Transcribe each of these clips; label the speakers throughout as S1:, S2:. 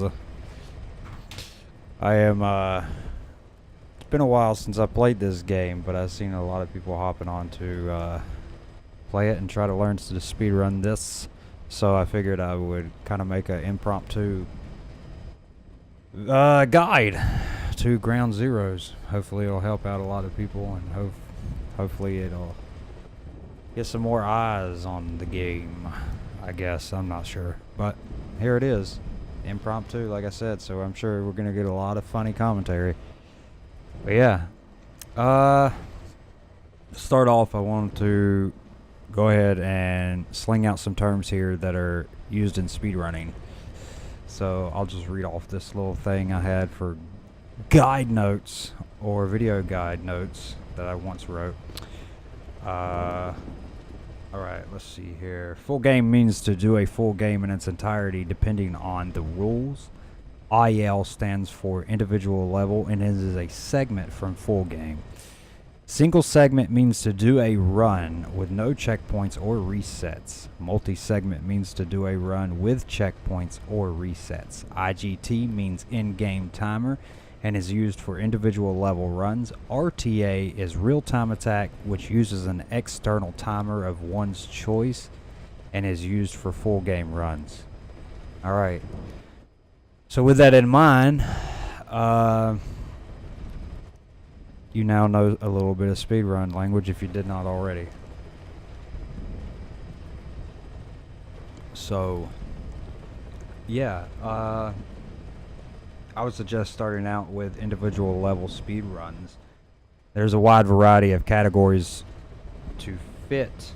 S1: guys. I am, it's been a while since I played this game, but I've seen a lot of people hopping on to play it and try to learn to speedrun this. So I figured I would kind of make an impromptu guide to Ground Zeroes. Hopefully it'll help out a lot of people, and hopefully it'll get some more eyes on the game. I guess, I'm not sure, but here it is, impromptu, like I said, so I'm sure we're gonna get a lot of funny commentary. But yeah, to start off, I wanted to go ahead and sling out some terms here that are used in speedrunning. So I'll just read off this little thing I had for guide notes, or video guide notes, that I once wrote. Alright, let's see here. Full game means to do a full game in its entirety depending on the rules. IL stands for individual level, and it is a segment from full game. Single segment means to do a run with no checkpoints or resets. Multi-segment means to do a run with checkpoints or resets. IGT means in-game timer and is used for individual level runs. RTA is real-time attack, which uses an external timer of one's choice and is used for full game runs. Alright, so with that in mind, you now know a little bit of speedrun language if you did not already. So yeah, I would suggest starting out with individual level speed runs. There's a wide variety of categories to fit.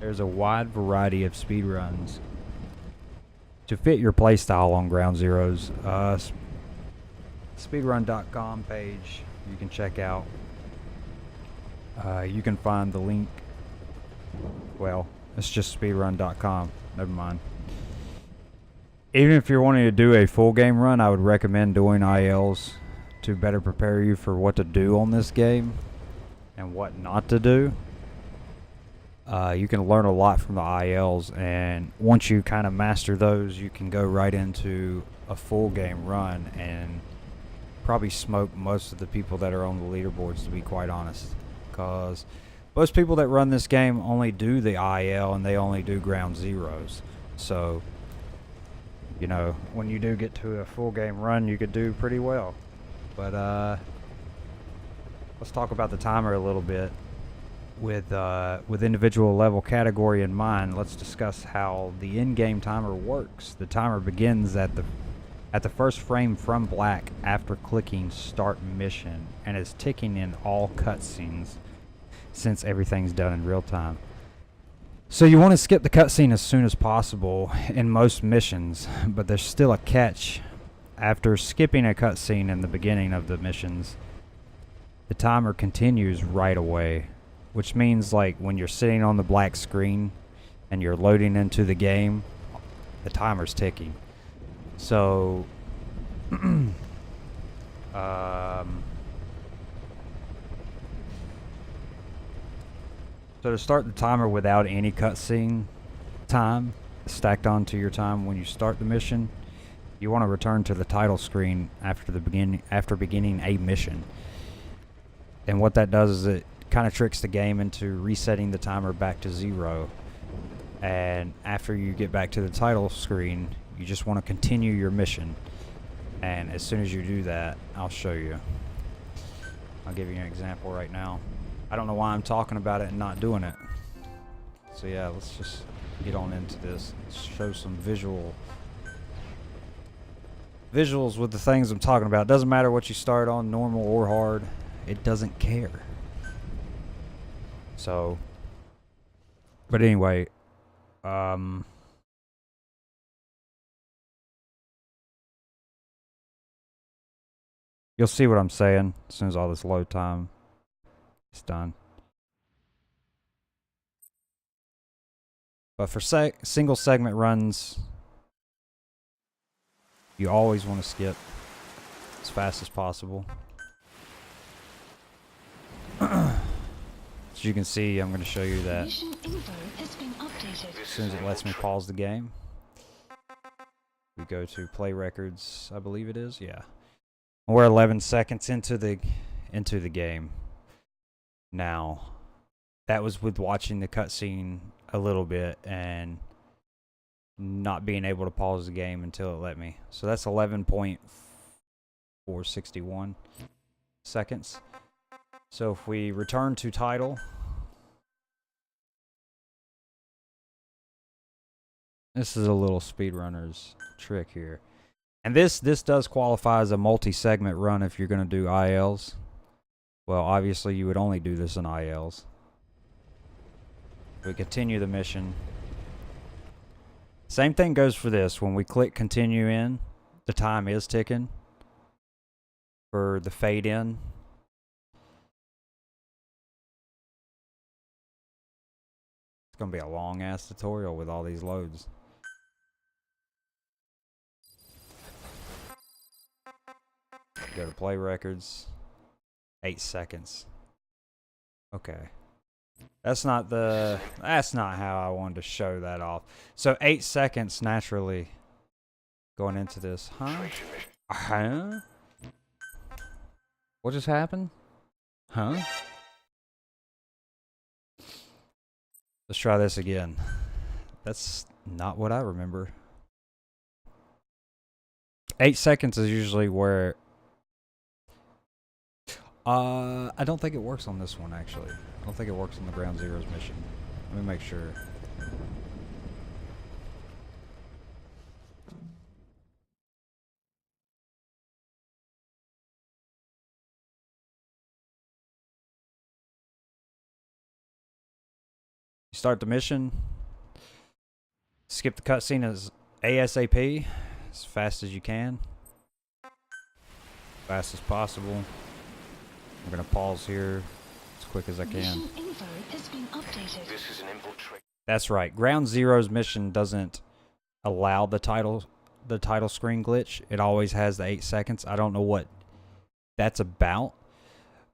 S1: There's a wide variety of speed runs to fit your playstyle on Ground Zeroes. Speedrun.com page you can check out. You can find the link. Well, it's just speedrun.com. Never mind. Even if you're wanting to do a full game run, I would recommend doing ILs to better prepare you for what to do on this game and what not to do. You can learn a lot from the ILs, and once you kind of master those, you can go right into a full game run and probably smoke most of the people that are on the leaderboards, to be quite honest, because most people that run this game only do the IL and they only do Ground Zeroes. So you know, when you do get to a full game run, you could do pretty well. But let's talk about the timer a little bit. With individual level category in mind, let's discuss how the in-game timer works. The timer begins at the first frame from black after clicking start mission, and is ticking in all cutscenes since everything's done in real time. So you want to skip the cutscene as soon as possible in most missions, but there's still a catch. After skipping a cutscene in the beginning of the missions, the timer continues right away, which means like when you're sitting on the black screen and you're loading into the game, the timer's ticking. So So to start the timer without any cutscene time stacked onto your time when you start the mission, you want to return to the title screen after beginning a mission. And what that does is it kind of tricks the game into resetting the timer back to 0. And after you get back to the title screen, you just want to continue your mission. And as soon as you do that, I'll show you. I'll give you an example right now. I don't know why I'm talking about it and not doing it. So yeah, let's just get on into this. Let's show some visuals with the things I'm talking about. It doesn't matter what you start on, normal or hard. It doesn't care. So, but anyway, you'll see what I'm saying as soon as all this load time is done. But for single segment runs, you always want to skip as fast as possible. As you can see, I'm going to show you that as soon as it lets me pause the game. We go to play records, I believe it is. Yeah. We're 11 seconds into the game. Now, that was with watching the cutscene a little bit and not being able to pause the game until it let me. So that's 11.461 seconds. So if we return to title, this is a little speedrunner's trick here. And this does qualify as a multi-segment run if you're going to do ILs. Well, obviously you would only do this in ILs. We continue the mission. Same thing goes for this. When we click continue in, the time is ticking for the fade in. It's going to be a long ass tutorial with all these loads. Go to play records. 8 seconds. Okay. That's not how I wanted to show that off. So 8 seconds naturally going into this. Huh? What just happened? Huh? Let's try this again. That's not what I remember. 8 seconds is usually where... I don't think it works on this one, actually. I don't think it works on the Ground Zeroes mission. Let me make sure. You start the mission. Skip the cutscene as ASAP, as fast as you can. Fast as possible. I'm gonna pause here as quick as I can.
S2: This is an infiltrate.
S1: That's right. Ground Zeroes mission doesn't allow the title screen glitch. It always has the 8 seconds. I don't know what that's about,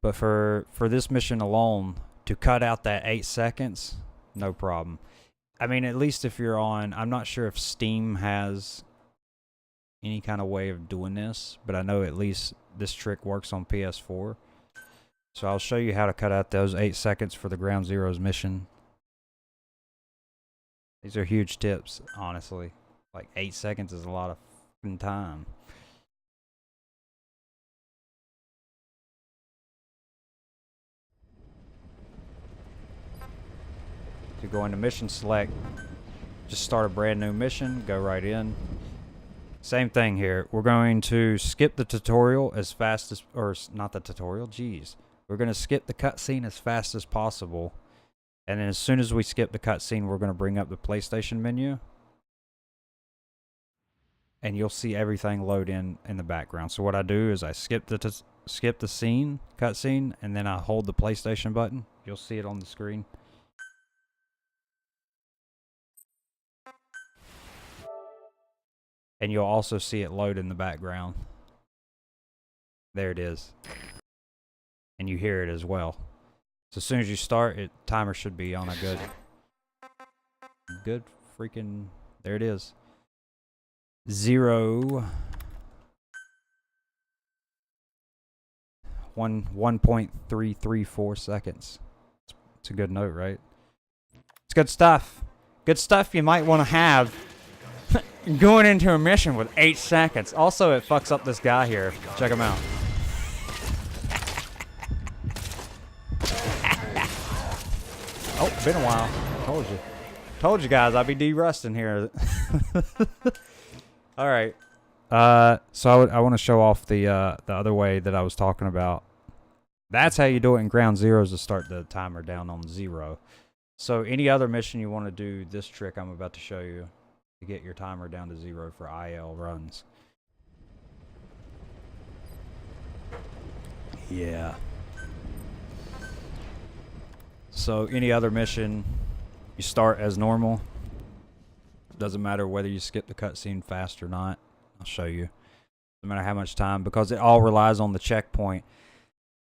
S1: but for this mission alone, to cut out that 8 seconds, no problem. I mean, at least if you're on, I'm not sure if Steam has any kind of way of doing this, but I know at least this trick works on PS4. So I'll show you how to cut out those 8 seconds for the Ground Zeroes mission. These are huge tips, honestly. Like 8 seconds is a lot of fucking time. To go into mission select, just start a brand new mission, go right in. Same thing here. We're going to skip the tutorial as fast as, or not the tutorial, geez. We're going to skip the cutscene as fast as possible. And then as soon as we skip the cutscene, we're going to bring up the PlayStation menu. And you'll see everything load in the background. So what I do is I skip the cutscene, and then I hold the PlayStation button. You'll see it on the screen. And you'll also see it load in the background. There it is. And you hear it as well. So as soon as you start, timer should be on a good freaking, there it is. 1.334 seconds. It's a good note, right? It's good stuff. Good stuff you might want to have going into a mission with 8 seconds. Also, it fucks up this guy here. Check him out. Oh, been a while. Told you. Told you guys I'd be de-rusting here. All right. So I want to show off the other way that I was talking about. That's how you do it in Ground Zeroes to start the timer down on 0. So any other mission you want to do this trick I'm about to show you to get your timer down to 0 for IL runs. Yeah. So any other mission, you start as normal. Doesn't matter whether you skip the cutscene fast or not. I'll show you. No matter how much time, because it all relies on the checkpoint.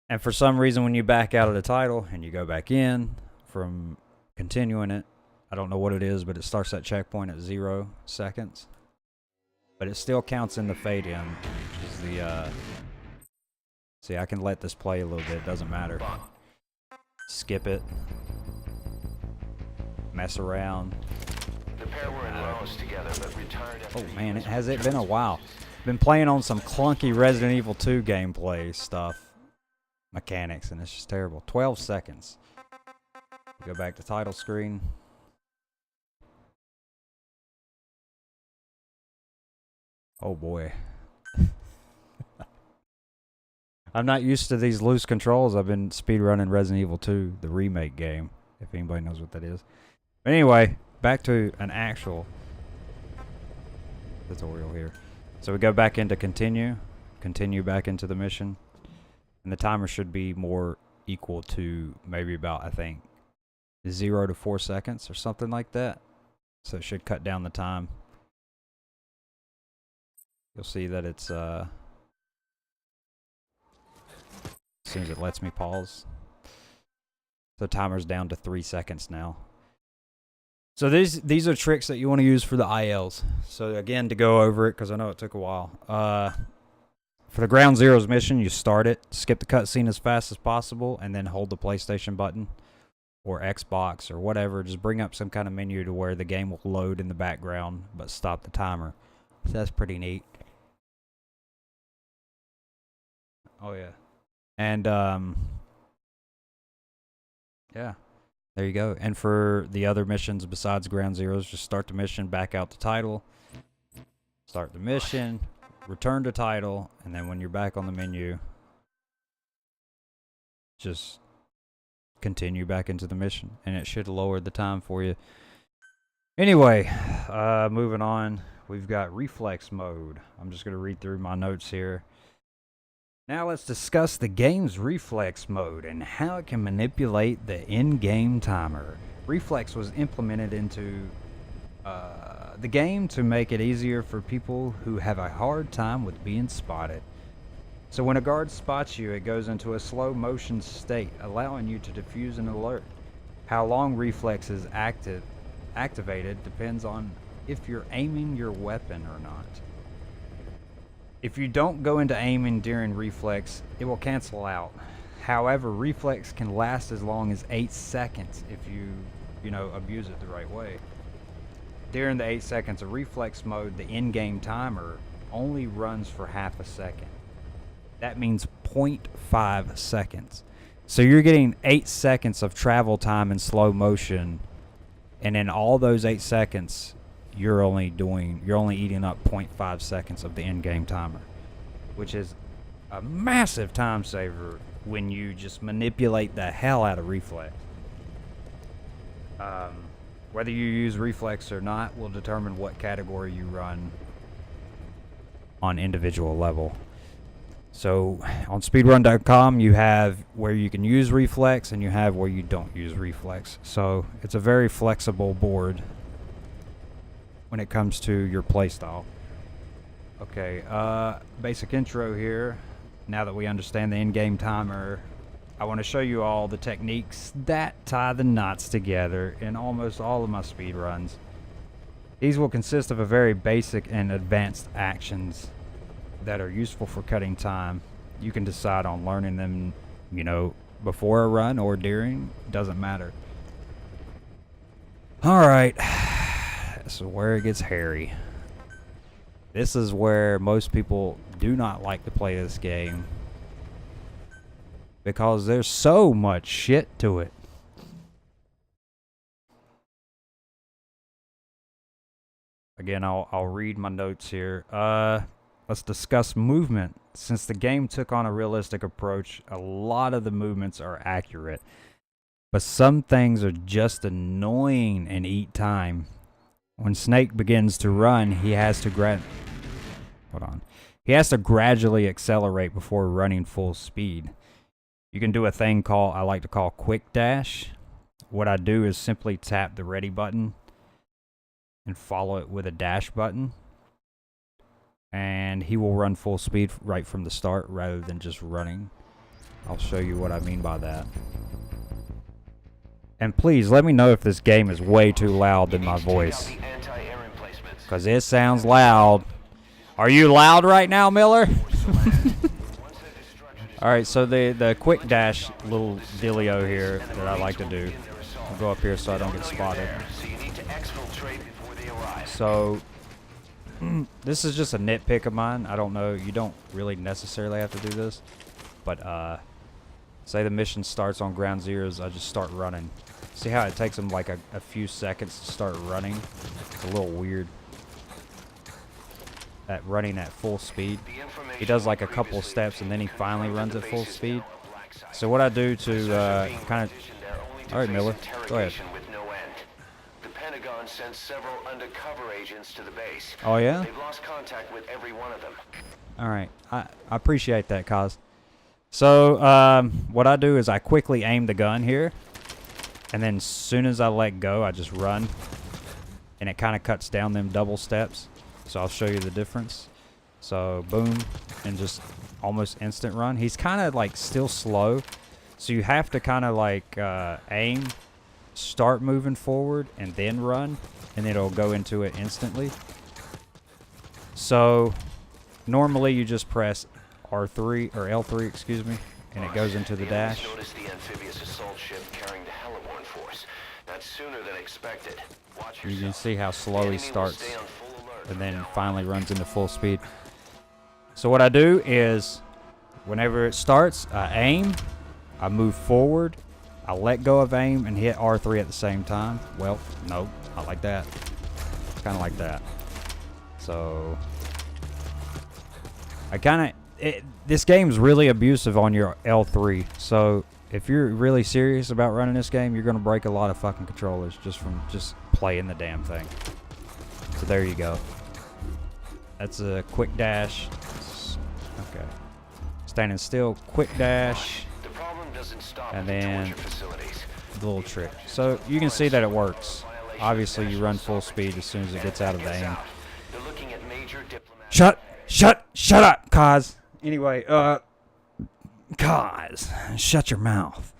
S1: And for some reason, when you back out of the title and you go back in from continuing it, I don't know what it is, but it starts that checkpoint at 0 seconds. but it still counts in the fade in, which is the, see, I can let this play a little bit, it doesn't matter. Skip it. Mess around.
S3: The pair were in Laos together, but retired after
S1: Oh man, has it been a while? Been playing on some clunky Resident Evil 2 gameplay stuff. Mechanics, and it's just terrible. 12 seconds. Go back to title screen. Oh boy. I'm not used to these loose controls. I've been speedrunning Resident Evil 2, the remake game, if anybody knows what that is. But anyway, back to an actual tutorial here. So we go back into continue back into the mission, and the timer should be more equal to maybe about, I think, 0 to 4 seconds or something like that. So it should cut down the time. You'll see that it's as soon as it lets me pause. So timer's down to 3 seconds now. So these are tricks that you want to use for the ILs. So again, to go over it, because I know it took a while. For the Ground Zeroes mission, you start it, skip the cutscene as fast as possible, and then hold the PlayStation button or Xbox or whatever. Just bring up some kind of menu to where the game will load in the background, but stop the timer. So that's pretty neat. Oh yeah. And yeah, there you go. And for the other missions besides Ground Zeroes, just start the mission, back out the title, start the mission, return to title, and then when you're back on the menu, just continue back into the mission, and it should lower the time for you. Anyway, moving on, we've got reflex mode. I'm just going to read through my notes here. Now let's discuss the game's reflex mode and how it can manipulate the in-game timer. Reflex was implemented into the game to make it easier for people who have a hard time with being spotted. So when a guard spots you, it goes into a slow motion state, allowing you to defuse an alert. How long reflex is activated depends on if you're aiming your weapon or not. If you don't go into aiming during reflex, it will cancel out. However, reflex can last as long as 8 seconds if you know, abuse it the right way. During the 8 seconds of reflex mode, the in-game timer only runs for half a second. That means 0.5 seconds. So you're getting 8 seconds of travel time in slow motion, and in all those 8 seconds, you're only eating up 0.5 seconds of the in-game timer, which is a massive time saver when you just manipulate the hell out of reflex. Whether you use reflex or not will determine what category you run on individual level. So on speedrun.com you have where you can use reflex and you have where you don't use reflex. So it's a very flexible board when it comes to your playstyle. Okay, basic intro here. Now that we understand the in-game timer, I want to show you all the techniques that tie the knots together in almost all of my speedruns. These will consist of a very basic and advanced actions that are useful for cutting time. You can decide on learning them, you know, before a run or during, doesn't matter. Alright, this is where it gets hairy. This is where most people do not like to play this game, because there's so much shit to it. Again, I'll read my notes here. Let's discuss movement. Since the game took on a realistic approach, a lot of the movements are accurate, but some things are just annoying and eat time. When Snake begins to run, he has to gradually accelerate before running full speed. You can do a thing I like to call quick dash. What I do is simply tap the ready button and follow it with a dash button, and he will run full speed right from the start rather than just running. I'll show you what I mean by that. And please let me know if this game is way too loud than my voice, because it sounds loud. Are you loud right now, Miller? Alright, so the quick dash little dealio here that I like to do. I'll go up here so I don't get spotted. So, this is just a nitpick of mine. I don't know. You don't really necessarily have to do this. But, say the mission starts on ground zeros, I just start running. See how it takes them like a few seconds to start running? It's a little weird. At running at full speed. He does like a couple of steps and then he finally runs at full speed. So what I do to kind of... Alright, Miller, go ahead.
S3: The Pentagon sent several undercover agents to the base.
S1: Oh yeah?
S3: They've lost contact with every one of them.
S1: Alright, I appreciate that, Kaz. So, what I do is I quickly aim the gun here. And then as soon as I let go, I just run. And it kind of cuts down them double steps. So I'll show you the difference. So boom, and just almost instant run. He's kind of like still slow, so you have to kind of like aim, start moving forward, and then run, and it'll go into it instantly. So normally you just press R3 or L3, excuse me, and it goes into the dash.
S3: Noticed the amphibious assault ship carrying the heliborne force. That's sooner than expected. Watch
S1: You can
S3: yourself.
S1: see how slow he
S3: Enemy will
S1: starts.
S3: stay on full alert
S1: And then
S3: from now
S1: finally
S3: on.
S1: runs into full speed. So what I do is, whenever it starts, I aim, I move forward, I let go of aim and hit R3 at the same time. Well, no, not like that. Kind of like that. So, I kind of, this game's really abusive on your L3. So, if you're really serious about running this game, you're going to break a lot of fucking controllers just from just playing the damn thing. So there you go. That's a quick dash. Okay. Standing still, quick dash,
S3: The problem doesn't stop
S1: and
S3: at the
S1: then
S3: torture facilities.
S1: the little trick. So you can see that it works. Obviously you run full speed as soon as it gets out of the aim.
S3: They're looking at major diplomatic
S1: Shut up, Kaz. Anyway, Kaz, shut your mouth.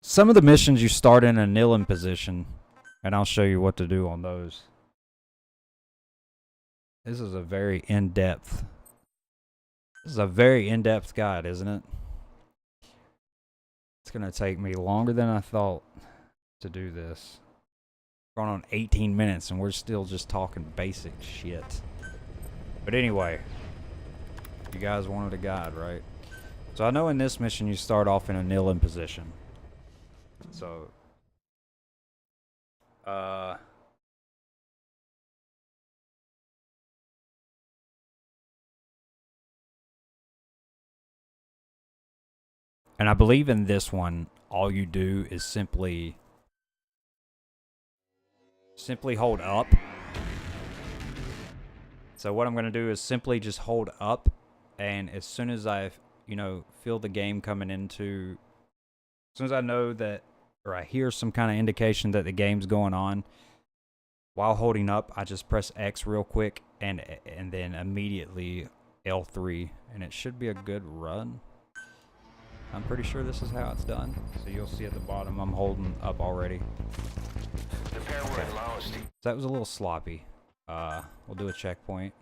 S1: Some of the missions you start in a kneeling position, and I'll show you what to do on those. This is a very in-depth guide, isn't it? It's gonna take me longer than I thought to do this. Going on 18 minutes and we're still just talking basic shit. But anyway, you guys wanted a guide, right? So I know in this mission you start off in a kneeling position. So, and I believe in this one, all you do is simply hold up. So what I'm going to do is simply just hold up, and as soon as I, feel the game coming into, as soon as I know that, or I hear some kind of indication that the game's going on, while holding up, I just press X real quick, and then immediately L3, and it should be a good run. I'm pretty sure this is how it's done. So you'll see at the bottom, I'm holding up already.
S3: The pair were in Laos.
S1: So that was a little sloppy. We'll do a checkpoint.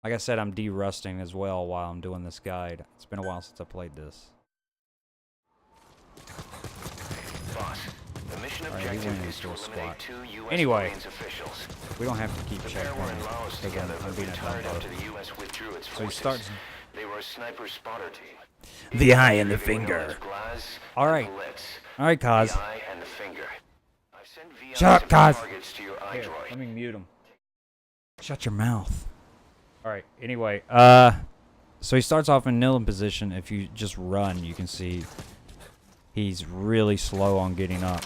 S1: Like I said, I'm de-rusting as well while I'm doing this guide. It's been a while since I played this.
S3: Boss, the mission
S1: Alright, he
S3: objective
S1: went
S3: is to
S1: into a
S3: eliminate
S1: squat.
S3: 2 U.S.
S1: Anyway,
S3: Marines officials.
S1: we don't have to keep
S3: The pair were in
S1: checkpointing
S3: Laos
S1: because
S3: together,
S1: I'm
S3: but
S1: being a
S3: retired
S1: dumbo.
S3: after the U.S. withdrew its
S1: So he
S3: forces.
S1: starts
S3: They were a sniper spotter team.
S1: the eye and the
S3: They were known
S1: finger.
S3: as Glaz
S1: Alright.
S3: and the lips.
S1: Alright, Kaz.
S3: The eye and the finger. I've sent VIs
S1: Shut up,
S3: of
S1: Kaz.
S3: targets to your
S1: Here,
S3: iDroid.
S1: let me mute him. Shut your mouth. Alright, anyway, so he starts off in kneeling position. If you just run, you can see he's really slow on getting up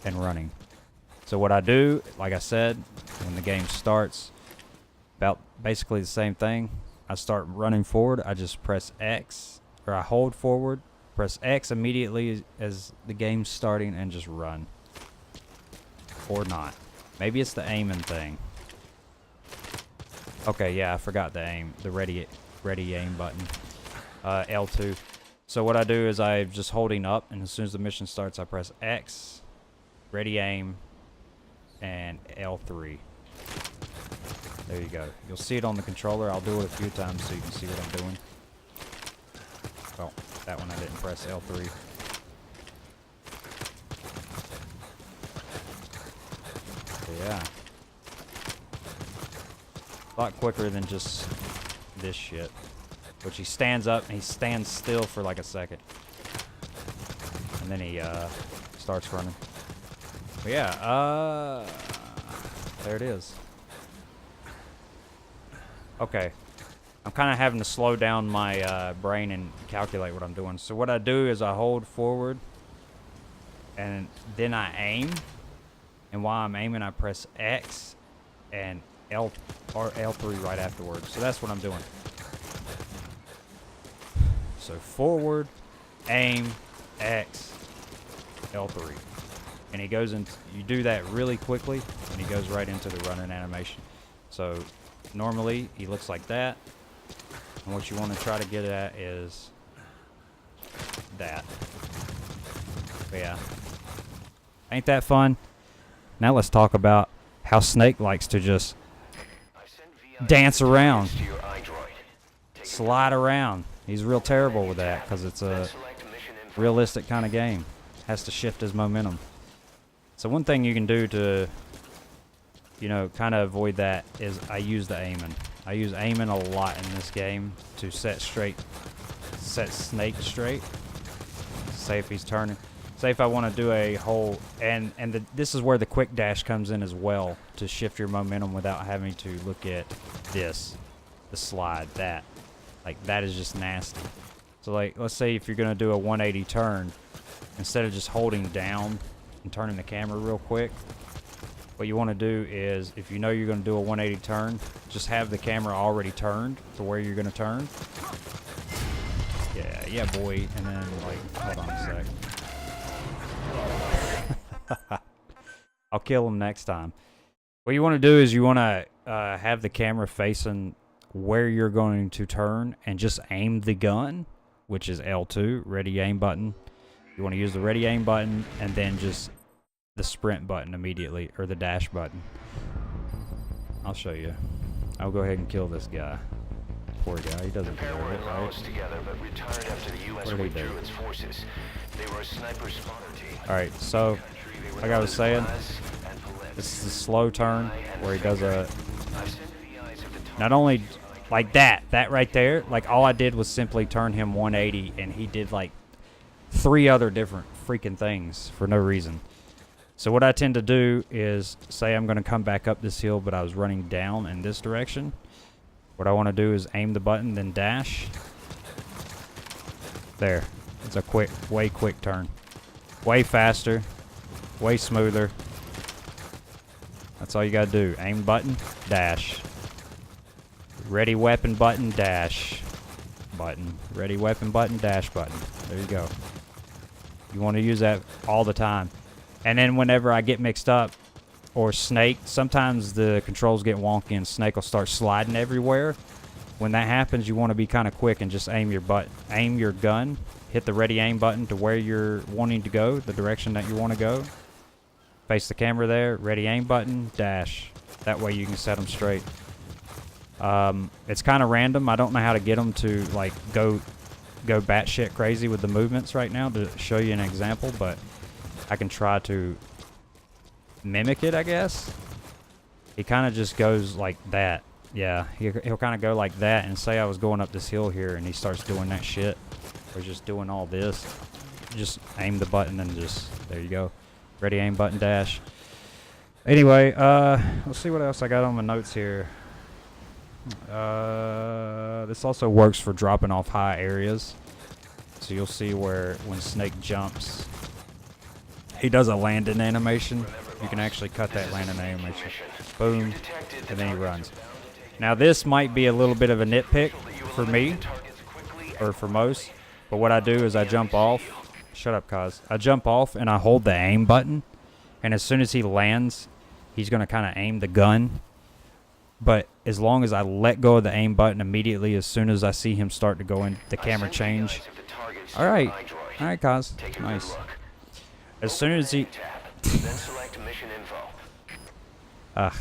S1: and running. So what I do, like I said, when the game starts, about basically the same thing. I start running forward, I just press X, or I hold forward, press X immediately as the game's starting, and just run. Or not. Maybe it's the aiming thing. Okay, yeah, I forgot the aim, the ready aim button. L2. So what I do is I'm just holding up, and as soon as the mission starts, I press X, ready aim, and L3. There you go. You'll see it on the controller. I'll do it a few times so you can see what I'm doing. Oh, that one I didn't press L3. But yeah. A lot quicker than just this shit. Which he stands up and he stands still for like a second. And then he starts running. But yeah, there it is. Okay. I'm kind of having to slow down my brain and calculate what I'm doing. So what I do is I hold forward and then I aim. And while I'm aiming, I press X and L3 right afterwards. So that's what I'm doing. So forward, aim, X, L3. And he goes into, you do that really quickly, and he goes right into the running animation. So normally he looks like that. And what you want to try to get at is that. But yeah. Ain't that fun? Now let's talk about how Snake likes to just dance around. Slide around. He's real terrible with that because it's a realistic kind of game. Has to shift his momentum. So one thing you can do to, you know, kind of avoid that is I use the aiming. I use aiming a lot in this game to set Snake straight. Say if he's turning. Say if I want to do a whole, this is where the quick dash comes in as well to shift your momentum without having to look at this, the slide, that. Like, that is just nasty. So, like, let's say if you're going to do a 180 turn, instead of just holding down and turning the camera real quick, what you want to do is, if you know you're going to do a 180 turn, just have the camera already turned to where you're going to turn. Yeah, boy. And then, like, hold on a sec. I'll kill him next time. What you want to do is you want to have the camera facing where you're going to turn and just aim the gun, which is L2, ready aim button. You want to use the ready aim button and then just the sprint button immediately, or the dash button. I'll show you. I'll go ahead and kill this guy. Poor guy, he doesn't deserve it, right? What did he do? Alright, so, like I was saying, this is a slow turn where he does a... Not only like that right there, like all I did was simply turn him 180 and he did like 3 other different freaking things for no reason. So what I tend to do is, say I'm going to come back up this hill, but I was running down in this direction. What I want to do is aim the button, then dash. There. It's a way quick turn. Way faster. Way smoother. That's all you got to do. Aim button, dash. Ready weapon button, dash button. Ready weapon button, dash button. There you go. You want to use that all the time. And then whenever I get mixed up, or Snake, sometimes the controls get wonky and Snake will start sliding everywhere. When that happens, you want to be kind of quick and just aim your gun, hit the ready aim button to where you're wanting to go, the direction that you want to go. Face the camera there, ready aim button, dash. That way you can set them straight. It's kind of random. I don't know how to get them to like go batshit crazy with the movements right now to show you an example, but I can try to mimic it, I guess. He kind of just goes like that. Yeah, he'll kind of go like that, and say I was going up this hill here and he starts doing that shit, or just doing all this. Just aim the button and just, there you go. Ready aim button, dash. Anyway, let's see what else I got on my notes here. This also works for dropping off high areas. So you'll see where when Snake jumps, he does a landing animation. You can actually cut that landing animation. Boom. And then he runs. Now this might be a little bit of a nitpick for me, or for most, but what I do is I jump off. Shut up, Kaz. I jump off and I hold the aim button, and as soon as he lands, he's going to kind of aim the gun. But as long as I let go of the aim button immediately, as soon as I see him start to go in, the camera change. Alright, Kaz. Nice. As soon as he... Ugh.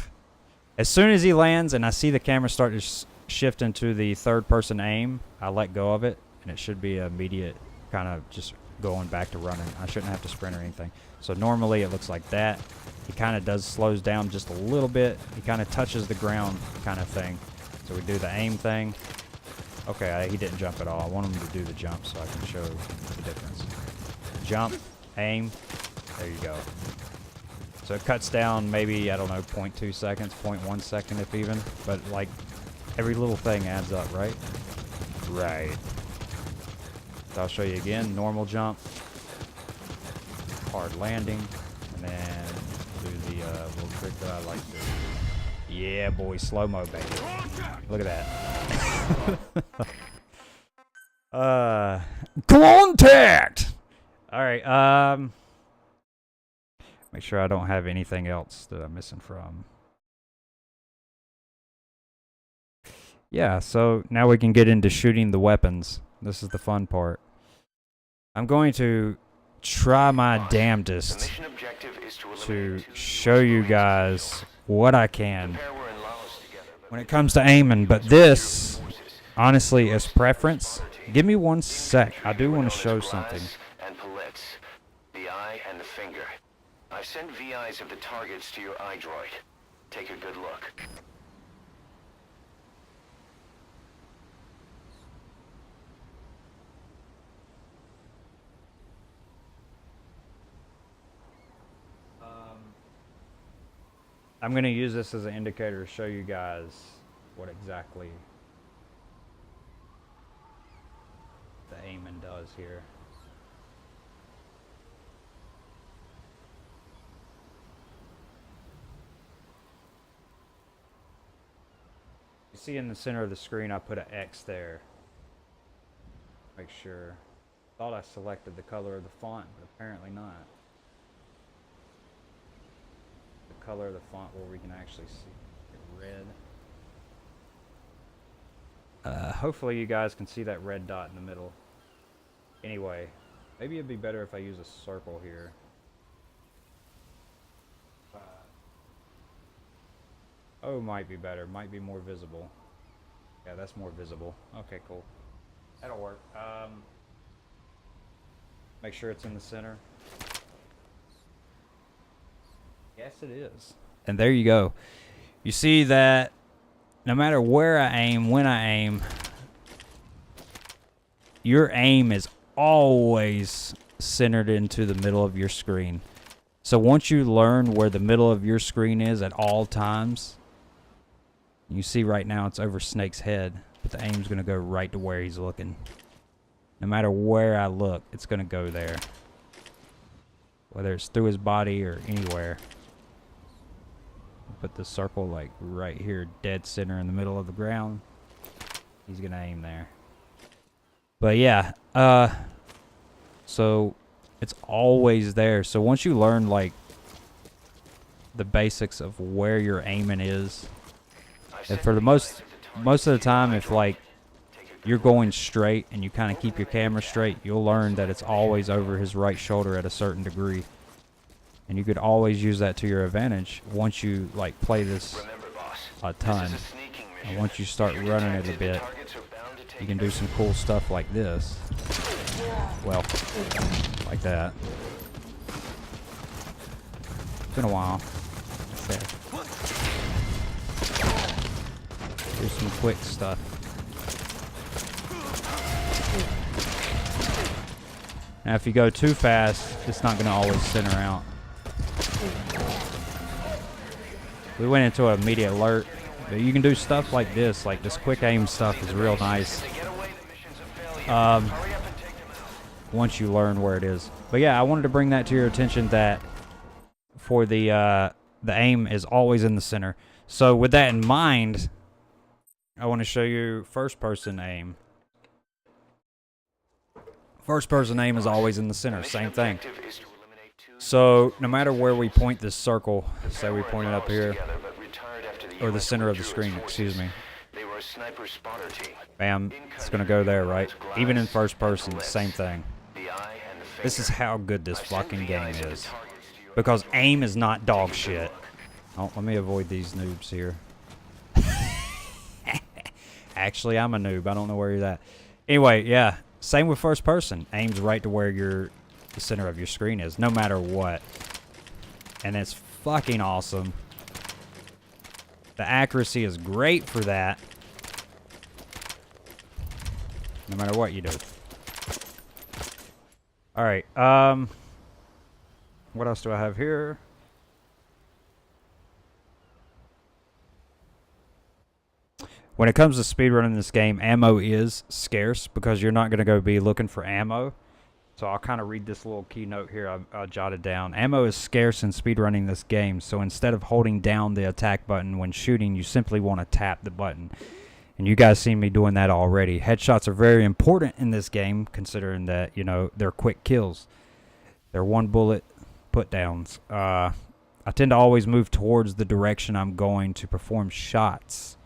S1: As soon as he lands and I see the camera start to shift into the third-person aim, I let go of it, and it should be immediate kind of just going back to running. I shouldn't have to sprint or anything. So normally it looks like that. He kind of slows down just a little bit. He kind of touches the ground kind of thing. So we do the aim thing. Okay, he didn't jump at all. I want him to do the jump so I can show the difference. Jump, aim, there you go. So it cuts down maybe, I don't know, 0.2 seconds, 0.1 second if even. But like, every little thing adds up, right? Right. So I'll show you again, normal jump, hard landing, and then do the little trick that I like to do. Yeah, boy, slow-mo, baby. Look at that. Contact! Alright, make sure I don't have anything else that I'm missing from. Yeah, so now we can get into shooting the weapons. This is the fun part. I'm going to try my damnedest to show you guys what I can when it comes to aiming, but this, honestly, is preference. Give me 1 sec. I do want to show something.
S3: The eye and the finger. I've sent VIs of the targets to your iDroid. Take a good look.
S1: I'm going to use this as an indicator to show you guys what exactly the aiming does here. You see in the center of the screen I put an X there. Make sure. Thought I selected the color of the font, but apparently not. Color of the font where we can actually see red. Hopefully you guys can see that red dot in the middle. Anyway, maybe it'd be better if I use a circle here. Oh, might be better. Might be more visible. Yeah, that's more visible. Okay, cool. That'll work. Make sure it's in the center. Yes, it is. And there you go. You see that no matter where I aim, when I aim, your aim is always centered into the middle of your screen. So once you learn where the middle of your screen is at all times, you see right now it's over Snake's head, but the aim's going to go right to where he's looking. No matter where I look, it's going to go there. Whether it's through his body or anywhere. Put the circle like right here, dead center in the middle of the ground. He's gonna aim there. But yeah, so it's always there. So once you learn like the basics of where your aiming is, and for the most of the time, if like you're going straight and you kind of keep your camera straight, you'll learn that it's always over his right shoulder at a certain degree. And you could always use that to your advantage once you like play this a ton. And once you start running it a bit, you can do some cool stuff like this. Well, like that. It's been a while. Okay. Do some quick stuff. Now if you go too fast, it's not going to always center out. We went into an immediate alert. But you can do stuff like this quick aim stuff is real nice. Once you learn where it is. But yeah, I wanted to bring that to your attention that for the aim is always in the center. So with that in mind, I want to show you first person aim. First person aim is always in the center, same thing. So no matter where we point this circle, say we point it up here, or the center of the screen, excuse me. Bam, it's going to go there, right? Even in first person, same thing. This is how good this fucking game is. Because aim is not dog shit. Oh, let me avoid these noobs here. Actually, I'm a noob. I don't know where you're at. Anyway, yeah. Same with first person. Aims right to where the center of your screen is, no matter what. And it's fucking awesome. The accuracy is great for that. No matter what you do. Alright, what else do I have here? When it comes to speedrunning this game, ammo is scarce because you're not going to go be looking for ammo. So I'll kind of read this little keynote here I jotted down. Ammo is scarce in speedrunning this game, so instead of holding down the attack button when shooting, you simply want to tap the button. And you guys seen me doing that already. Headshots are very important in this game, considering that, you know, they're quick kills. They're one bullet put downs. I tend to always move towards the direction I'm going to perform shots.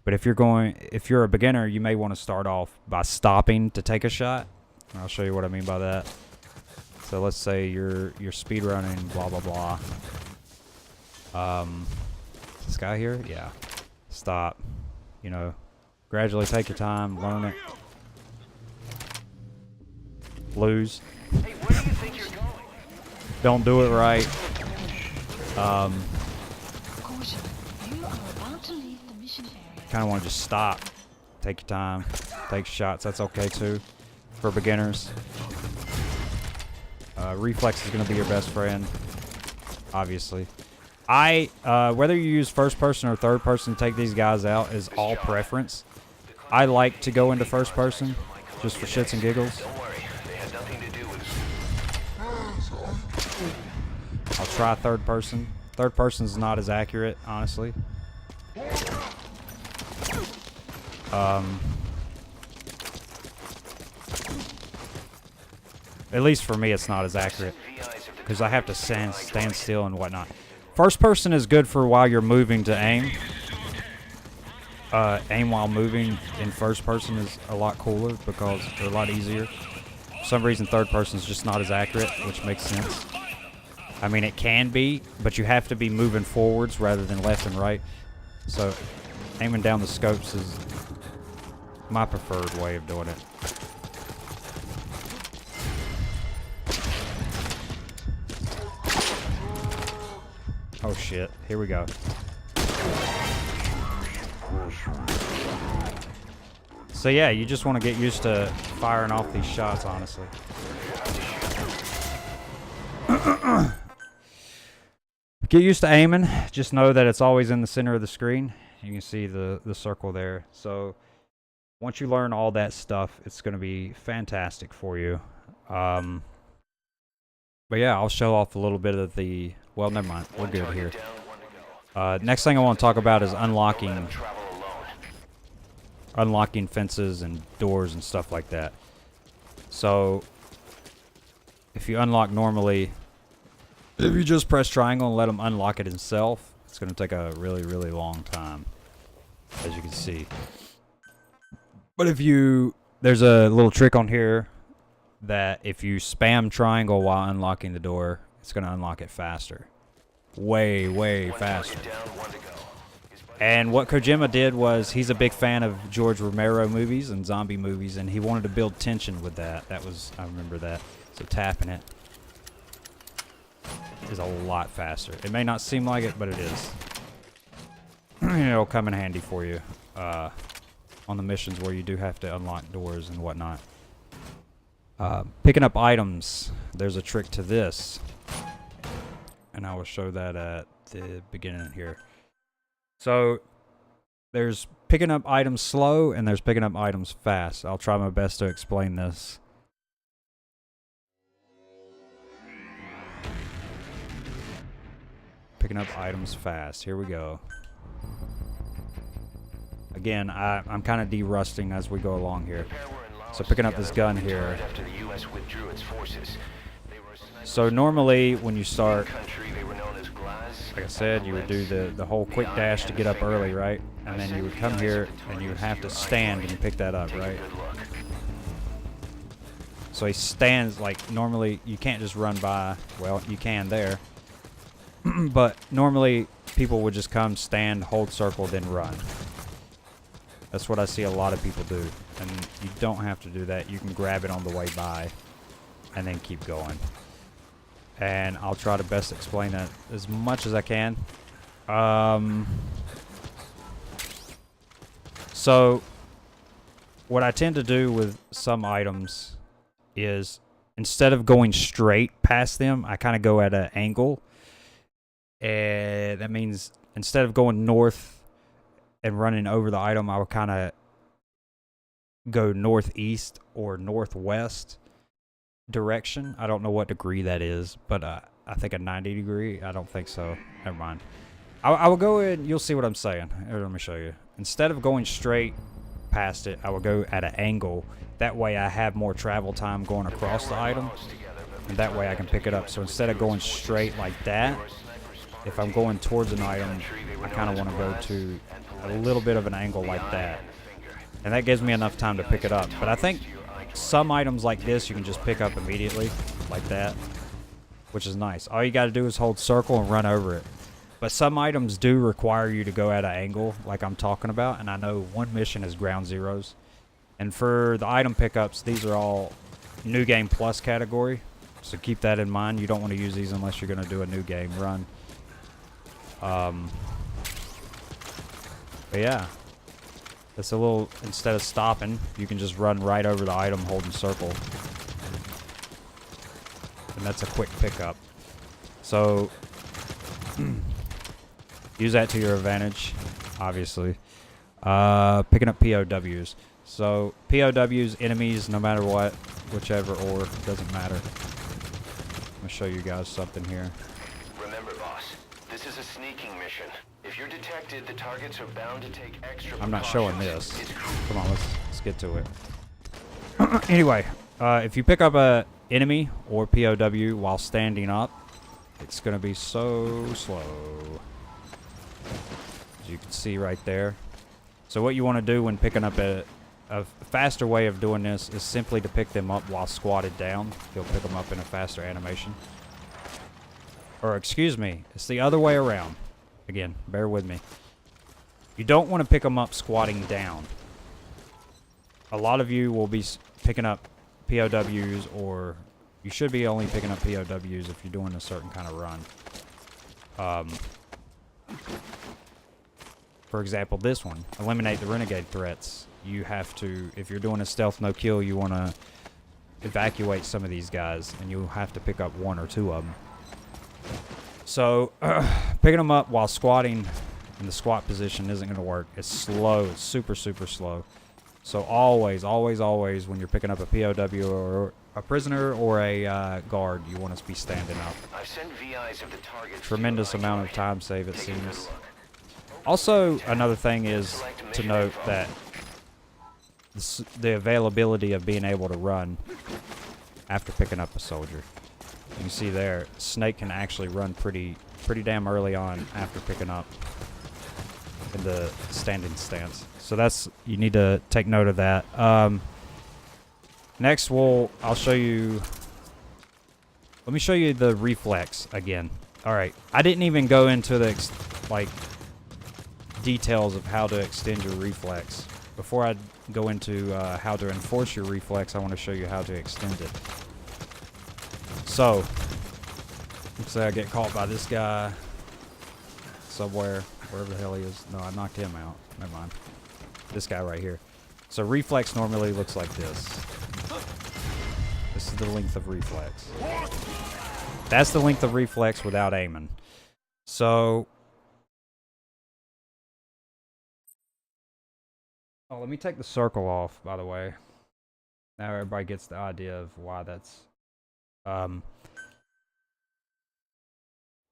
S1: But if you're a beginner, you may want to start off by stopping to take a shot. I'll show you what I mean by that. So let's say you're speedrunning, blah blah blah. This guy here, yeah. Stop. You know, gradually take your time, learn it. Lose.
S3: Hey, where do you think you're going?
S1: Don't do it right.
S2: Caution. You are about to leave the mission area.
S1: Kind of want to just stop. Take your time. Take shots. That's okay too. For beginners. Reflex is going to be your best friend. Obviously. Whether you use first person or third person to take these guys out is all preference. I like to go into first person just for shits and giggles.
S3: Don't worry, they had nothing to do with it.
S1: I'll try third person. Third person's not as accurate, honestly. At least for me, it's not as accurate because I have to stand still and whatnot. First person is good for while you're moving to aim. Aim while moving in first person is a lot cooler because they're a lot easier. For some reason, third person is just not as accurate, which makes sense. I mean, it can be, but you have to be moving forwards rather than left and right. So, aiming down the scopes is my preferred way of doing it. Oh shit, here we go. So yeah, you just want to get used to firing off these shots, honestly. Get used to aiming. Just know that it's always in the center of the screen. You can see the circle there. So once you learn all that stuff, it's going to be fantastic for you. But yeah, I'll show off a little bit of the... Well, never mind. We're good here. Next thing I want to talk about is unlocking fences and doors and stuff like that. So, if you unlock normally, if you just press triangle and let him unlock it himself, it's going to take a really, really long time, as you can see. But if you... There's a little trick on here that if you spam triangle while unlocking the door, it's going to unlock it faster. Way, way faster. And what Kojima did was, he's a big fan of George Romero movies and zombie movies, and he wanted to build tension with that. That was, I remember that. So tapping it is a lot faster. It may not seem like it, but it is. It'll come in handy for you on the missions where you do have to unlock doors and whatnot. Picking up items, there's a trick to this. And I will show that at the beginning here. So, there's picking up items slow and there's picking up items fast. I'll try my best to explain this. Picking up items fast. Here we go. Again, I'm kind of de-rusting as we go along here. So picking up this gun here. So normally when you start, like I said, you would do the whole quick dash to get up early, right? And then you would come here and you would have to stand and pick that up, right? So he stands, like normally you can't just run by. Well, you can there. But normally people would just come, stand, hold circle, then run. That's what I see a lot of people do. And you don't have to do that. You can grab it on the way by and then keep going. And I'll try to best explain that as much as I can. So what I tend to do with some items is instead of going straight past them, I kind of go at an angle. And that means instead of going north and running over the item, I would kind of go northeast or northwest direction. I don't know what degree that is, but I think a 90 degree. I don't think so. Never mind. I will go in. You'll see what I'm saying. Here, let me show you. Instead of going straight past it, I will go at an angle. That way I have more travel time going across the item, and that way I can pick it up. So instead of going straight like that, if I'm going towards an item, I kind of want to go to a little bit of an angle like that. And that gives me enough time to pick it up. But I think some items like this you can just pick up immediately, like that, which is nice. All you got to do is hold circle and run over it. But some items do require you to go at an angle, like I'm talking about. And I know one mission is ground zeros. And for the item pickups, these are all New Game Plus category. So keep that in mind. You don't want to use these unless you're going to do a new game run. But yeah. It's a little, instead of stopping, you can just run right over the item holding circle. And that's a quick pickup. So, use that to your advantage, obviously. Picking up POWs. So, POWs, enemies, no matter what, whichever or, doesn't matter. I'm going to show you guys something here.
S3: Remember, boss, this is a sneaking mission. If you're detected, the targets are bound to take extra
S1: I'm not showing
S3: precautions.
S1: this. Come on, let's get to it. Anyway, if you pick up a enemy or POW while standing up, it's going to be so slow. As you can see right there. So what you want to do when picking up a faster way of doing this is simply to pick them up while squatted down. You'll pick them up in a faster animation. Or excuse me, it's the other way around. Again, bear with me. You don't want to pick them up squatting down. A lot of you will be picking up POWs, or you should be only picking up POWs if you're doing a certain kind of run. For example, this one, eliminate the renegade threats. You have to, if you're doing a stealth no kill, you want to evacuate some of these guys, and you'll have to pick up one or two of them. So, picking them up while squatting in the squat position isn't going to work. It's slow. It's super, super slow. So always, always, always, when you're picking up a POW or a prisoner or a guard, you want to be standing up.
S3: I've sent VIs of the targets.
S1: Tremendous amount of time save, it seems. Also, another thing is to note that the availability of being able to run after picking up a soldier. You can see there, Snake can actually run pretty damn early on after picking up in the standing stance. So that's, you need to take note of that. Next, I'll show you. Let me show you the reflex again. All right, I didn't even go into the details of how to extend your reflex. Before I go into how to enforce your reflex, I want to show you how to extend it. So, let's say I get caught by this guy somewhere, wherever the hell he is. No, I knocked him out. Never mind. This guy right here. So reflex normally looks like this. This is the length of reflex. That's the length of reflex without aiming. So, oh, let me take the circle off, by the way. Now everybody gets the idea of why that's...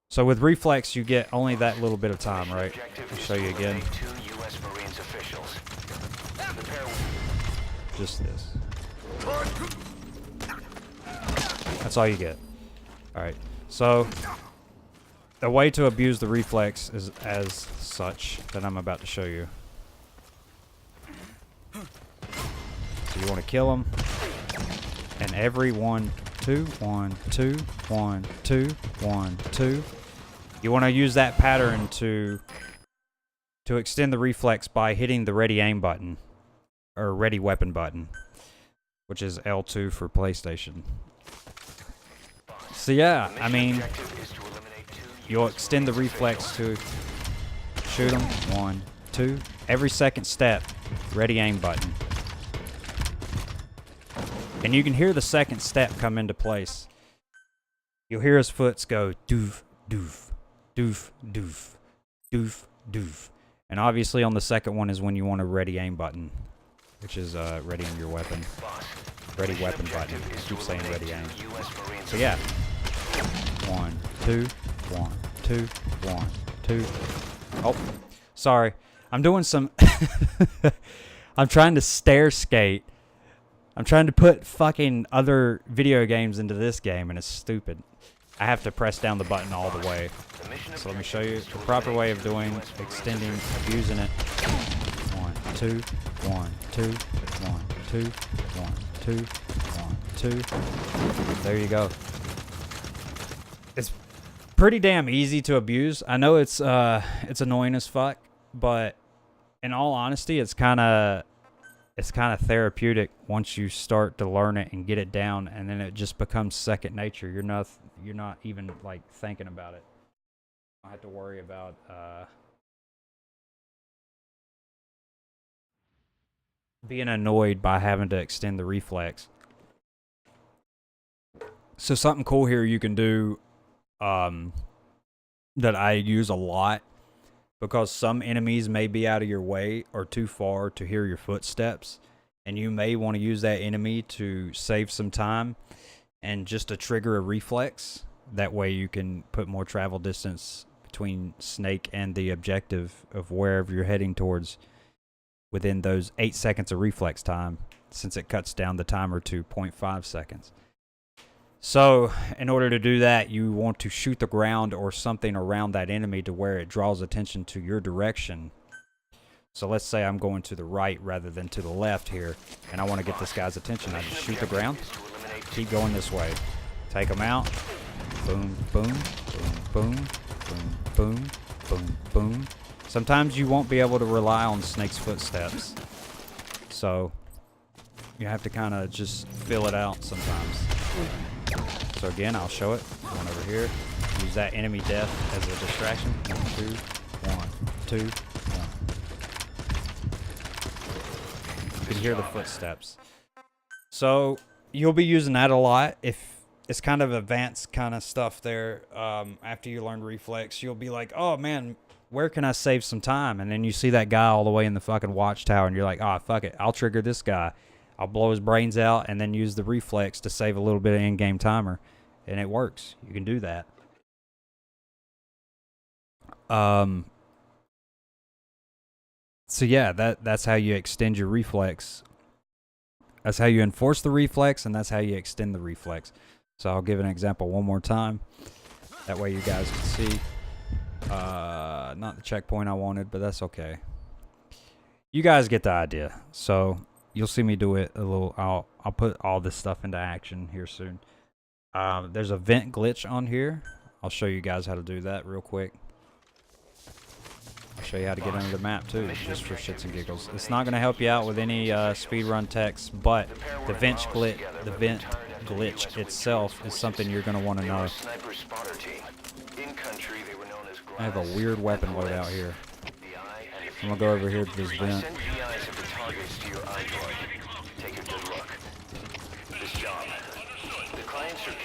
S1: So with reflex, you get only that little bit of time, right? I'll show you again. Just this. That's all you get. Alright, so the way to abuse the reflex is as such that I'm about to show you. So you want to kill them, and every 1, 2, 1, 2, 1, 2, 1, 2. You want to use that pattern to extend the reflex by hitting the ready aim button, or ready weapon button, which is L2 for PlayStation. So yeah, I mean, you'll extend the reflex to shoot them. 1, 2. Every second step, ready aim button. And you can hear the second step come into place. You'll hear his foots go doof, doof, doof, doof, doof, doof. And obviously on the second one is when you want a ready aim button, which is ready in your weapon. Ready weapon button. I keep saying ready aim. So yeah. 1, 2, 1, 2, 1, 2. Oh, sorry. I'm doing some... I'm trying to stair skate. I'm trying to put fucking other video games into this game, and it's stupid. I have to press down the button all the way. So let me show you the proper way of doing extending, abusing it. 1, 2, 1, 2, 1, 2, 1, 2, 1, 2. There you go. It's pretty damn easy to abuse. I know it's annoying as fuck, but in all honesty, it's kind of therapeutic once you start to learn it and get it down, and then it just becomes second nature. You're not even like thinking about it. I don't have to worry about being annoyed by having to extend the reflex. So something cool here you can do that I use a lot, because some enemies may be out of your way or too far to hear your footsteps, and you may want to use that enemy to save some time and just to trigger a reflex. That way you can put more travel distance between Snake and the objective of wherever you're heading towards within those 8 seconds of reflex time, since it cuts down the timer to 0.5 seconds. So, in order to do that, you want to shoot the ground or something around that enemy to where it draws attention to your direction. So let's say I'm going to the right rather than to the left here, and I want to get this guy's attention. I just shoot the ground, keep going this way. Take him out. Boom, boom, boom, boom, boom, boom, boom, boom. Sometimes you won't be able to rely on Snake's footsteps. So, you have to kind of just fill it out sometimes. So again, I'll show it. One over here. Use that enemy death as a distraction. 1, 2, 1, 2, 1. You can hear the footsteps. So you'll be using that a lot. If it's kind of advanced kind of stuff there, after you learn reflex, you'll be like, oh man, where can I save some time? And then you see that guy all the way in the fucking watchtower, and you're like, oh, fuck it. I'll trigger this guy. I'll blow his brains out and then use the reflex to save a little bit of in-game timer. And it works. You can do that. So yeah, that's how you extend your reflex. That's how you enforce the reflex, and that's how you extend the reflex. So I'll give an example one more time. That way you guys can see. Not the checkpoint I wanted, but that's okay. You guys get the idea. So you'll see me do it a little. I'll put all this stuff into action here soon. There's a vent glitch on here. I'll show you guys how to do that real quick. I'll show you how to get under the map too, just for shits and giggles. It's not going to help you out with any speedrun text, but the vent glitch itself is something you're going to want to know. I have a weird weapon loadout here. I'm going to go over here to this vent.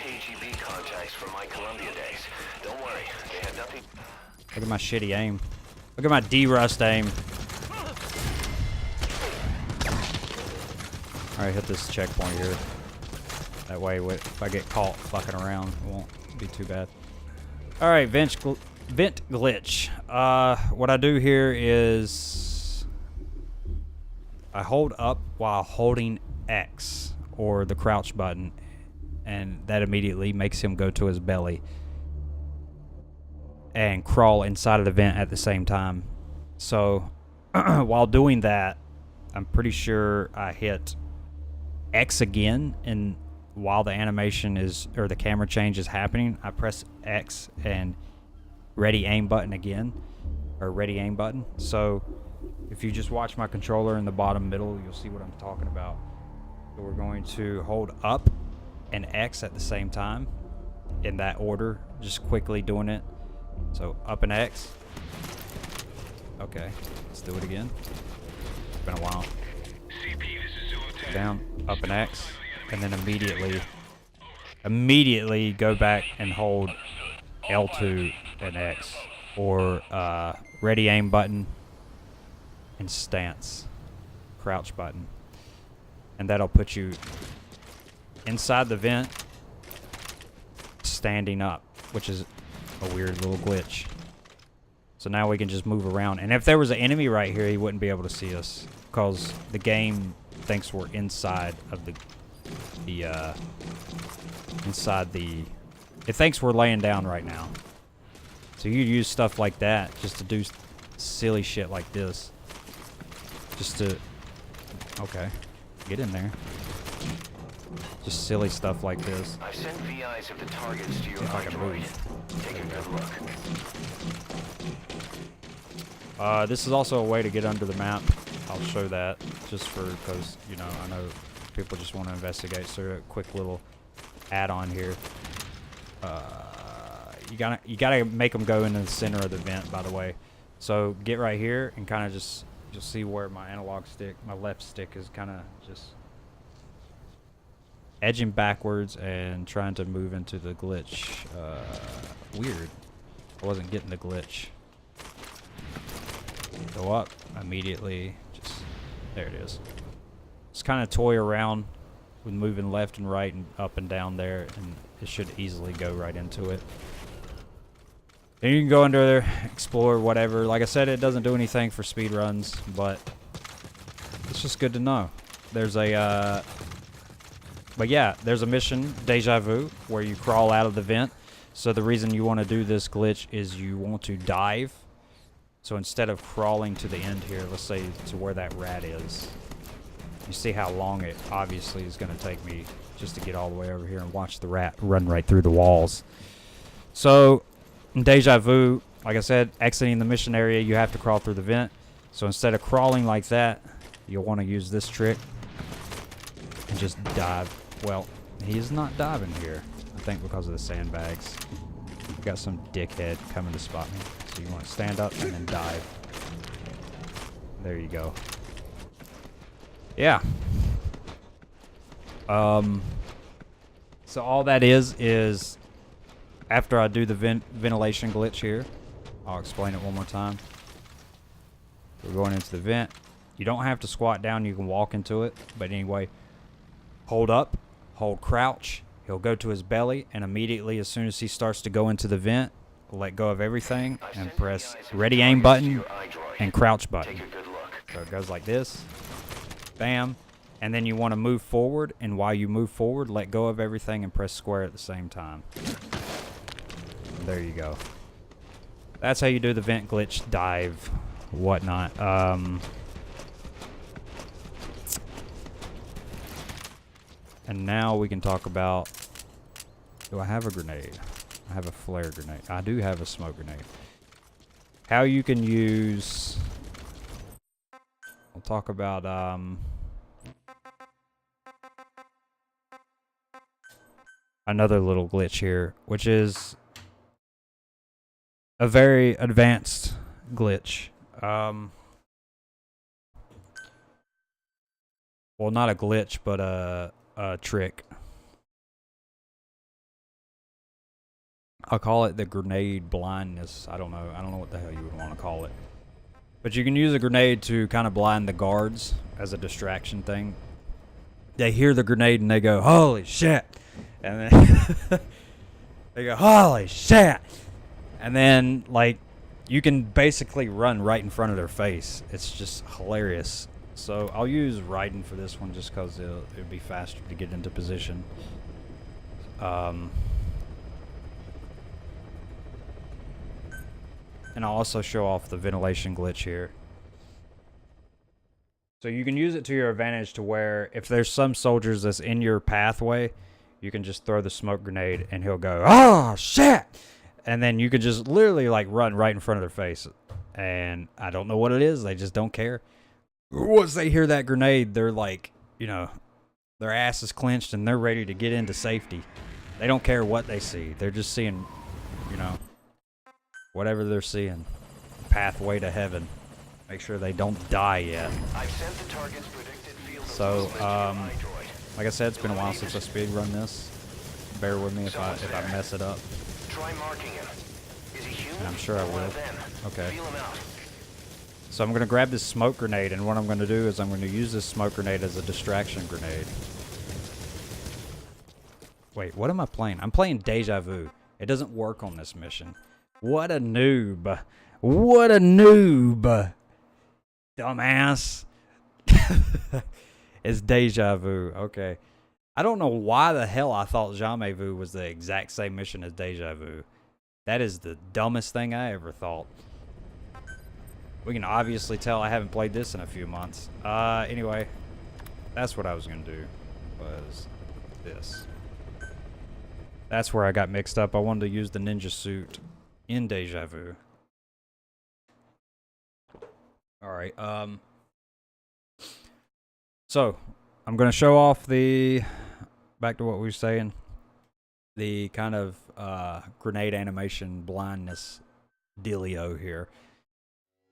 S1: KGB contacts from my Columbia days. Don't worry, they had nothing. Look at my shitty aim. Look at my D-Rust aim. Alright, hit this checkpoint here. That way, if I get caught fucking around, it won't be too bad. Alright, vent glitch. What I do here is I hold up while holding X, or the crouch button, and that immediately makes him go to his belly and crawl inside of the vent at the same time. So while doing that, I'm pretty sure I hit X again, and while the animation is, or the camera change is happening, I press X and ready aim button again, or ready aim button. So if you just watch my controller in the bottom middle, you'll see what I'm talking about. So we're going to hold up and X at the same time in that order, just quickly doing it. So up and X. Okay, let's do it again. It's been a while. Down, up and X, and then immediately go back and hold L2 and X, or ready aim button and stance, crouch button, and that'll put you inside the vent, standing up, which is a weird little glitch. So now we can just move around, and if there was an enemy right here, he wouldn't be able to see us because the game thinks we're inside of the it thinks we're laying down right now. So you use stuff like that just to do silly shit like this. Just to, okay, get in there. Just silly stuff like this.
S3: I've sent VIs of the targets to your
S1: If I can
S3: iDroid.
S1: move.
S3: Take a good look.
S1: This is also a way to get under the map. I'll show that just because, you know, I know people just want to investigate. So a quick little add-on here. You gotta make them go into the center of the vent, by the way. So get right here and kind of just, you'll see where my analog stick, my left stick is kind of just edging backwards and trying to move into the glitch. Weird. I wasn't getting the glitch. Go up immediately. Just there it is. Just kind of toy around with moving left and right and up and down there, and it should easily go right into it. And you can go under there, explore, whatever. Like I said, it doesn't do anything for speed runs, but it's just good to know. There's a but yeah, there's a mission, Deja Vu, where you crawl out of the vent. So the reason you want to do this glitch is you want to dive. So instead of crawling to the end here, let's say to where that rat is, you see how long it obviously is going to take me just to get all the way over here and watch the rat run right through the walls. So in Deja Vu, like I said, exiting the mission area, you have to crawl through the vent. So instead of crawling like that, you'll want to use this trick and just dive. Well, he's not diving here, I think because of the sandbags. We've got some dickhead coming to spot me. So you want to stand up and then dive. There you go. Yeah. So all that is after I do the ventilation glitch here, I'll explain it one more time. We're going into the vent. You don't have to squat down, you can walk into it. But anyway, hold up, hold crouch. He'll go to his belly, and immediately as soon as he starts to go into the vent, let go of everything and press ready aim button and crouch button. So it goes like this. Bam. And then you want to move forward, and while you move forward, let go of everything and press square at the same time. There you go. That's how you do the vent glitch, dive, whatnot. And now we can talk about, do I have a grenade? I have a flare grenade. I do have a smoke grenade. How you can use, we'll talk about another little glitch here, which is a very advanced glitch. Well, not a glitch, but a trick. I'll call it the grenade blindness. I don't know what the hell you would want to call it. But you can use a grenade to kind of blind the guards as a distraction thing. They hear the grenade and they go, "Holy shit!" And then they go, "Holy shit!" And then, like, you can basically run right in front of their face. It's just hilarious. So I'll use Raiden for this one just because it'll be faster to get into position. And I'll also show off the ventilation glitch here. So you can use it to your advantage to where if there's some soldiers that's in your pathway, you can just throw the smoke grenade and he'll go, "Oh, shit!" and then you could just literally like run right in front of their face. And I don't know what it is. They just don't care. Once they hear that grenade, they're like, you know, their ass is clenched and they're ready to get into safety. They don't care what they see. They're just seeing, you know, whatever they're seeing. Pathway to heaven. Make sure they don't die yet. So, like I said, it's been a while since I speedrun this. Bear with me if I mess it up.
S3: Try marking him. Is he human?
S1: And I'm sure I will.
S3: Well then,
S1: Okay.
S3: feel him out.
S1: So I'm going to grab this smoke grenade, and what I'm going to do is I'm going to use this smoke grenade as a distraction grenade. Wait, what am I playing? I'm playing Deja Vu. It doesn't work on this mission. What a noob. What a noob. Dumbass. It's Deja Vu. Okay. I don't know why the hell I thought Jamais Vu was the exact same mission as Deja Vu. That is the dumbest thing I ever thought. We can obviously tell I haven't played this in a few months. Anyway, that's what I was going to do, was this. That's where I got mixed up. I wanted to use the ninja suit in Deja Vu. Alright, so, I'm going to show off the, back to what we were saying, the kind of grenade animation blindness dealio here.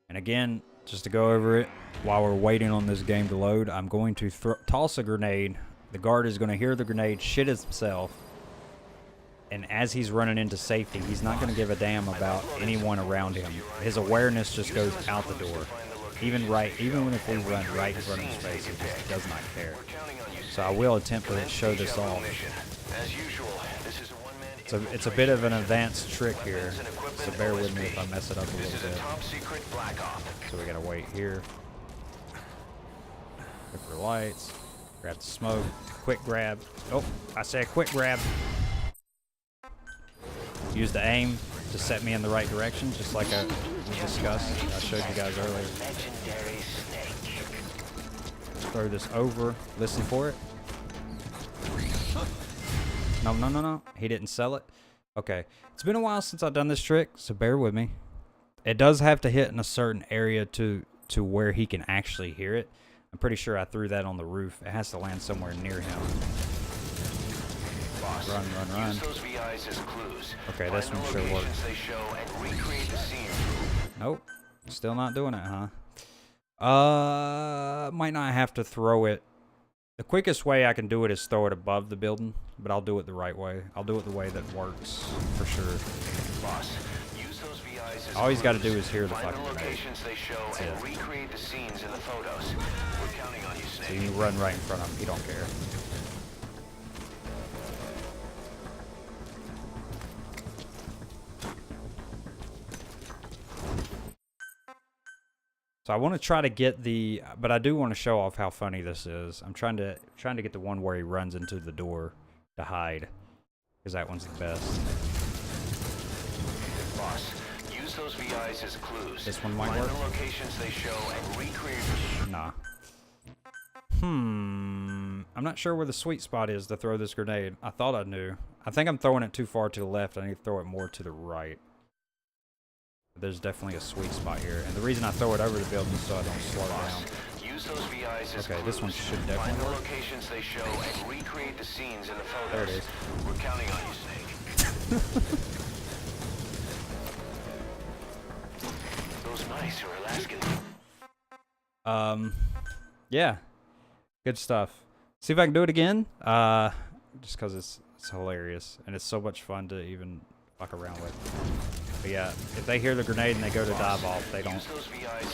S1: And again, just to go over it, while we're waiting on this game to load, I'm going to toss a grenade. The guard is going to hear the grenade, shit himself, and as he's running into safety, he's not going to give a damn about anyone around him. His awareness just goes out the door. Even if we run right in front of his face, he just does not care. So I will attempt to show this off. So it's a bit of an advanced trick here, so bear with me if I mess it up a little bit. So we gotta wait here. Look for lights, grab the smoke, quick grab. Oh, I said quick grab. Use the aim to set me in the right direction, just like we discussed. I showed you guys earlier. Throw this over, listen for it. No. He didn't sell it. Okay. It's been a while since I've done this trick, so bear with me. It does have to hit in a certain area to where he can actually hear it. I'm pretty sure I threw that on the roof. It has to land somewhere near him. Run. Okay, this one sure worked. Nope. Still not doing it, huh? Might not have to throw it. The quickest way I can do it is throw it above the building, but I'll do it the right way. I'll do it the way that works, for sure. All he's got to do is hear the fucking grenade. That's it. So you run right in front of him. He don't care. So I want to try to get the, but I do want to show off how funny this is. I'm trying to get the one where he runs into the door to hide, because that one's the best.
S3: Boss, use those VIs as clues.
S1: This one might work.
S3: Find the locations they show and recreate.
S1: Nah. I'm not sure where the sweet spot is to throw this grenade. I thought I knew. I think I'm throwing it too far to the left. I need to throw it more to the right. There's definitely a sweet spot here, and the reason I throw it over the building is so I don't slow down. Okay, this one should definitely work. There it is.
S3: We're counting on you, Snake. Those mice are Alaskan.
S1: Yeah, good stuff. See if I can do it again. Just because it's hilarious and it's so much fun to even fuck around with. But yeah, if they hear the grenade and they go to dive off, they don't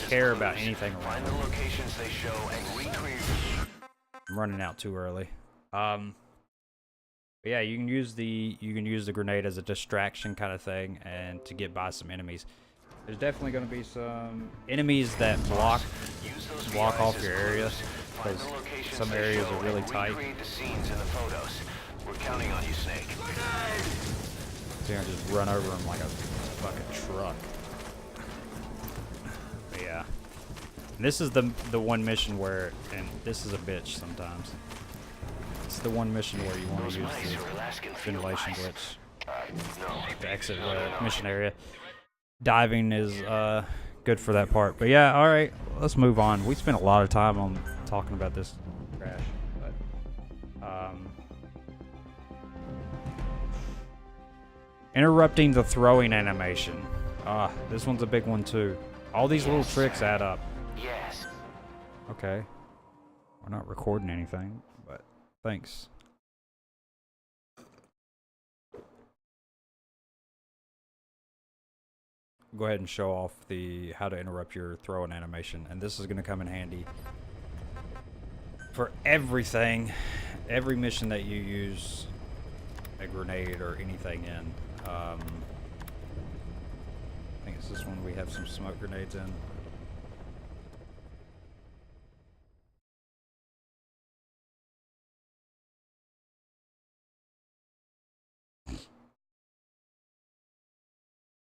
S1: care about anything around them. I'm running out too early. But yeah, you can use the grenade as a distraction kind of thing and to get by some enemies. There's definitely going to be some enemies that block off your area, because some areas are really tight.
S3: We're counting on you, Snake.
S1: So you're gonna just run over them like a fucking truck. But yeah. And this is the one mission where, and this is a bitch sometimes. It's the one mission where you want to use the ventilation glitch. to exit the mission area. Diving is good for that part. But yeah, all right, let's move on. We spent a lot of time on talking about this crash, but interrupting the throwing animation. This one's a big one too. All these little tricks add up.
S3: Yes.
S1: Okay. We're not recording anything, but thanks. Go ahead and show off the how to interrupt your throwing animation, and this is going to come in handy for everything, every mission that you use a grenade or anything in. I think it's this one we have some smoke grenades in.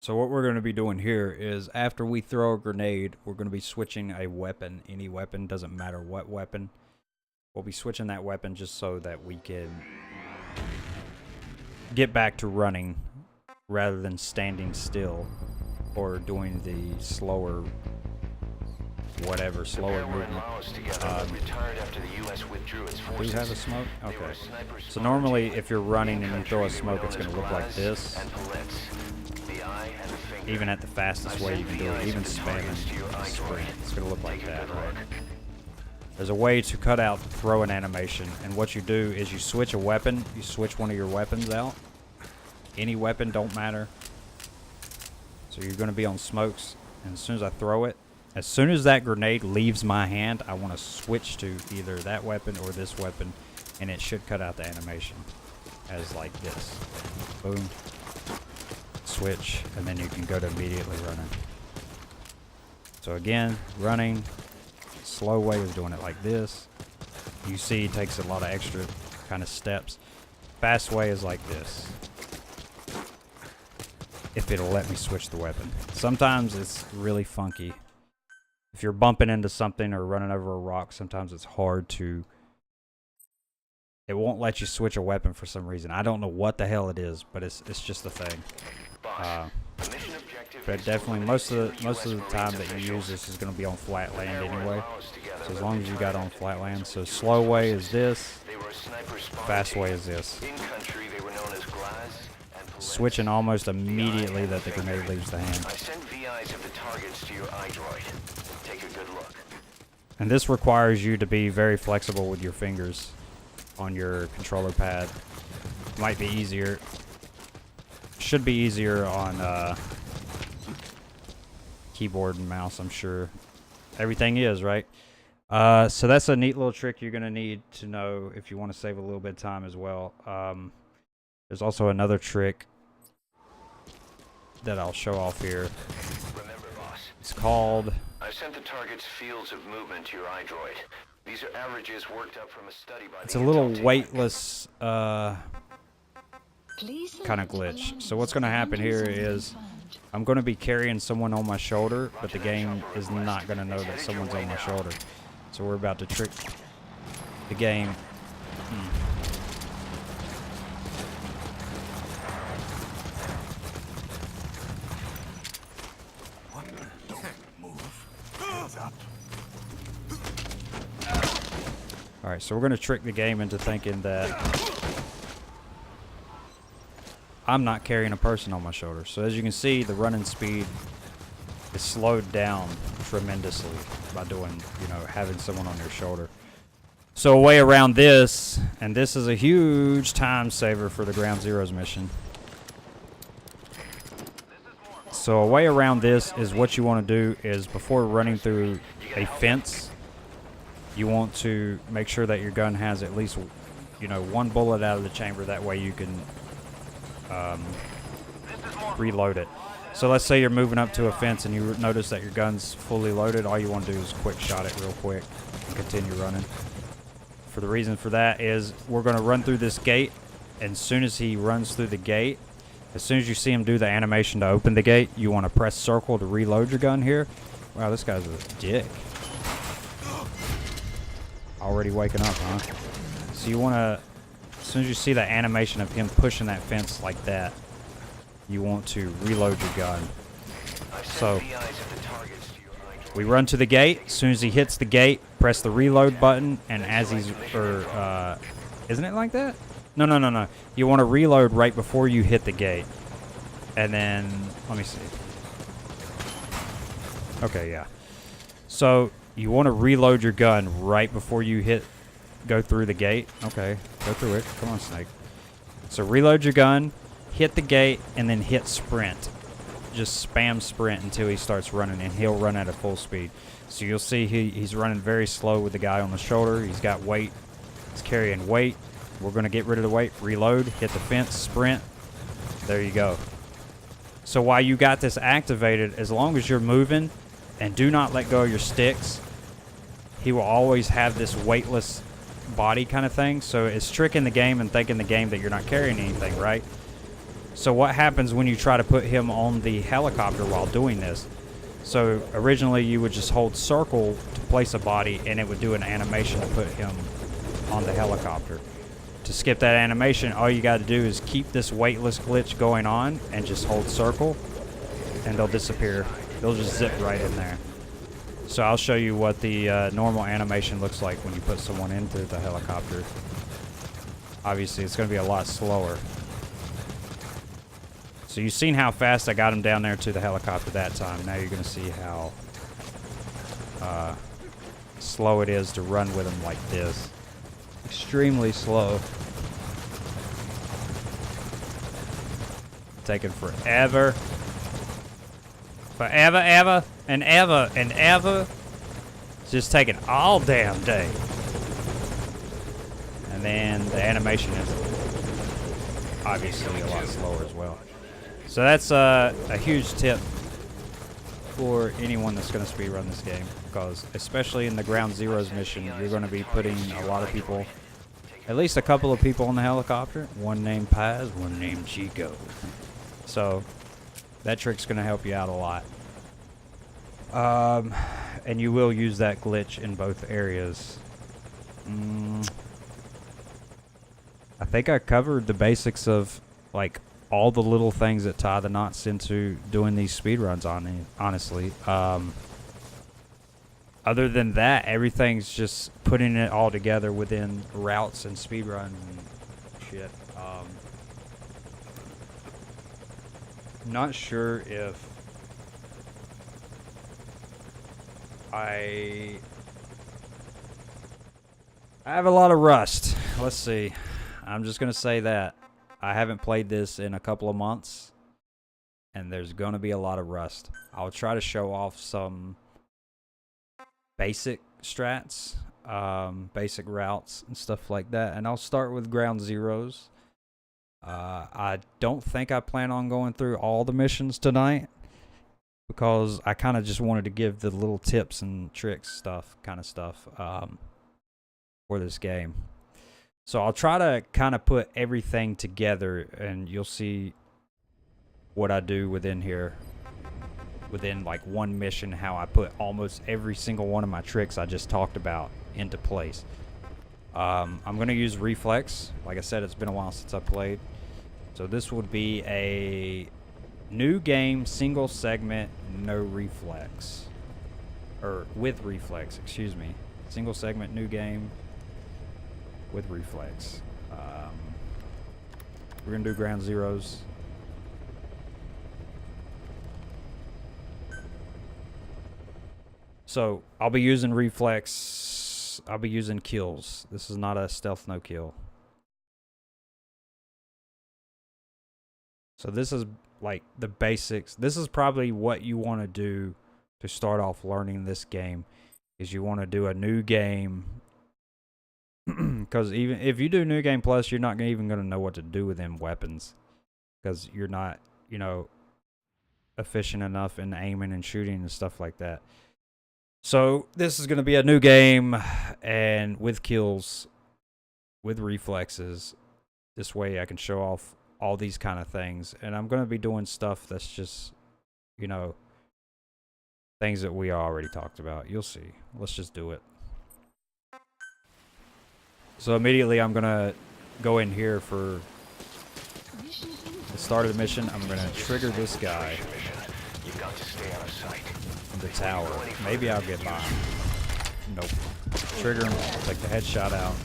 S1: So what we're going to be doing here is after we throw a grenade, we're going to be switching a weapon. Any weapon, doesn't matter what weapon. We'll be switching that weapon just so that we can get back to running rather than standing still or doing the slower slower movement. Do you have a smoke? Okay. So normally if you're running and you throw a smoke, it's going to look like this. Even at the fastest way you can do it, even spamming sprint, it's going to look like that, right? There's a way to cut out the throwing animation, and what you do is you switch a weapon, you switch one of your weapons out. Any weapon, don't matter. So you're going to be on smokes, and as soon as I throw it, as soon as that grenade leaves my hand, I want to switch to either that weapon or this weapon, and it should cut out the animation as like this. Boom. Switch, and then you can go to immediately running. So again, running, slow way is doing it like this. You see it takes a lot of extra kind of steps. Fast way is like this. If it'll let me switch the weapon. Sometimes it's really funky. If you're bumping into something or running over a rock, sometimes it's hard to... It won't let you switch a weapon for some reason. I don't know what the hell it is, but it's just a thing. But definitely most of the time that you use this is going to be on flat land anyway. So as long as you got on flat land. So slow way is this. Fast way is this. Switching almost immediately that the grenade leaves the hand. And this requires you to be very flexible with your fingers on your controller pad. Might be easier. Should be easier on keyboard and mouse, I'm sure. Everything is, right? So that's a neat little trick you're going to need to know if you want to save a little bit of time as well. There's also another trick that I'll show off here.
S3: Remember, boss.
S1: It's called...
S3: I've sent the target's fields of movement to your iDroid. These are averages worked up from a study by
S1: It's a little weightless kind of glitch. So what's going to happen here is I'm going to be carrying someone on my shoulder, but the game is not going to know that someone's on my shoulder. So we're about to trick the game. Alright, so we're going to trick the game into thinking that I'm not carrying a person on my shoulder. So as you can see, the running speed is slowed down tremendously by doing, having someone on your shoulder. So a way around this, and this is a huge time saver for the Ground Zeroes mission. So a way around this is what you want to do is before running through a fence, you want to make sure that your gun has at least, one bullet out of the chamber. That way you can reload it. So let's say you're moving up to a fence and you notice that your gun's fully loaded. All you want to do is quick shot it real quick and continue running. For the reason for that is we're going to run through this gate, and as soon as he runs through the gate, as soon as you see him do the animation to open the gate, you want to press circle to reload your gun here. Wow, this guy's a dick. Already waking up, huh? So you want to, as soon as you see the animation of him pushing that fence like that, you want to reload your gun.
S3: I've
S1: So
S3: sent VIs of the targets to your iDroid.
S1: we run to the gate. As soon as he hits the gate, press the reload button, and as he's, isn't it like that? No, no, no, no. You want to reload right before you hit the gate. And then, let me see. Okay, yeah. So you want to reload your gun right before you go through the gate. Okay, go through it. Come on, Snake. So reload your gun, hit the gate, and then hit sprint. Just spam sprint until he starts running, and he'll run at a full speed. So you'll see he's running very slow with the guy on the shoulder. He's got weight. He's carrying weight. We're going to get rid of the weight. Reload, hit the fence, sprint. There you go. So while you got this activated, as long as you're moving and do not let go of your sticks, he will always have this weightless body kind of thing. So it's tricking the game and thinking the game that you're not carrying anything, right? So what happens when you try to put him on the helicopter while doing this? So originally you would just hold circle to place a body, and it would do an animation to put him on the helicopter. To skip that animation, all you got to do is keep this weightless glitch going on and just hold circle, and they'll disappear. They'll just zip right in there. So I'll show you what the normal animation looks like when you put someone into the helicopter. Obviously, it's going to be a lot slower. So you've seen how fast I got him down there to the helicopter that time. Now you're going to see how slow it is to run with him like this. Extremely slow. Taking forever. Forever, ever, and ever, and ever. It's just taking all damn day. And then the animation is obviously a lot slower as well. So that's a huge tip for anyone that's going to speedrun this game, because especially in the Ground Zeroes mission, you're going to be putting a lot of people, at least a couple of people on the helicopter. One named Paz, one named Chico. So that trick's going to help you out a lot. And you will use that glitch in both areas. I think I covered the basics of like all the little things that tie the knots into doing these speedruns on, honestly. Other than that, everything's just putting it all together within routes and speedruns and shit. Not sure if I have a lot of rust. Let's see. I'm just going to say that. I haven't played this in a couple of months, and there's going to be a lot of rust. I'll try to show off some basic strats, basic routes and stuff like that, and I'll start with Ground Zeroes. I don't think I plan on going through all the missions tonight, because I kind of just wanted to give the little tips and tricks kind of stuff for this game. So I'll try to kind of put everything together, and you'll see what I do within here. Within like one mission, how I put almost every single one of my tricks I just talked about into place. I'm going to use reflex. Like I said, it's been a while since I played. So this would be a new game, single segment, no reflex. Or with reflex, excuse me. Single segment, new game. With reflex. We're going to do Ground Zeroes. So, I'll be using reflex. I'll be using kills. This is not a stealth no kill. So this is like the basics. This is probably what you want to do to start off learning this game. Is you want to do a new game. Because even if you do New Game Plus, you're not even going to know what to do with them weapons. Because you're not, you know, efficient enough in aiming and shooting and stuff like that. So this is going to be a new game, and with kills, with reflexes. This way I can show off all these kind of things. And I'm going to be doing stuff that's just, you know, things that we already talked about. You'll see. Let's just do it. So immediately I'm going to go in here for the start of the mission, I'm gonna trigger this guy
S3: You've got to stay out of sight.
S1: from the tower. Maybe I'll get by. Nope. Trigger him, take the headshot out.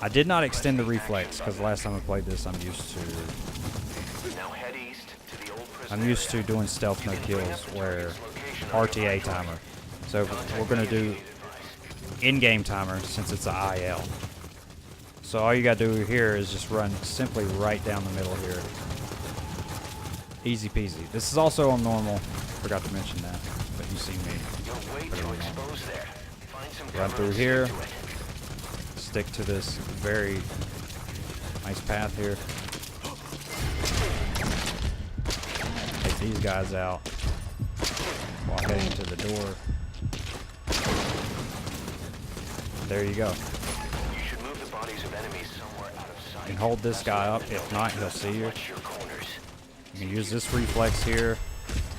S1: I did not extend the reflex because last time I played this, I'm used to doing stealth no kills where RTA timer. So we're gonna do in-game timer since it's a IL. So all you gotta do here is just run simply right down the middle here. Easy peasy. This is also on normal. Forgot to mention that, but you see me. Run through here. Stick to this very nice path here. Take these guys out while heading to the door. There you go.
S3: You should move the bodies of enemies somewhere out of sight.
S1: You can hold this guy up. If not, he'll see you. You can use this reflex here.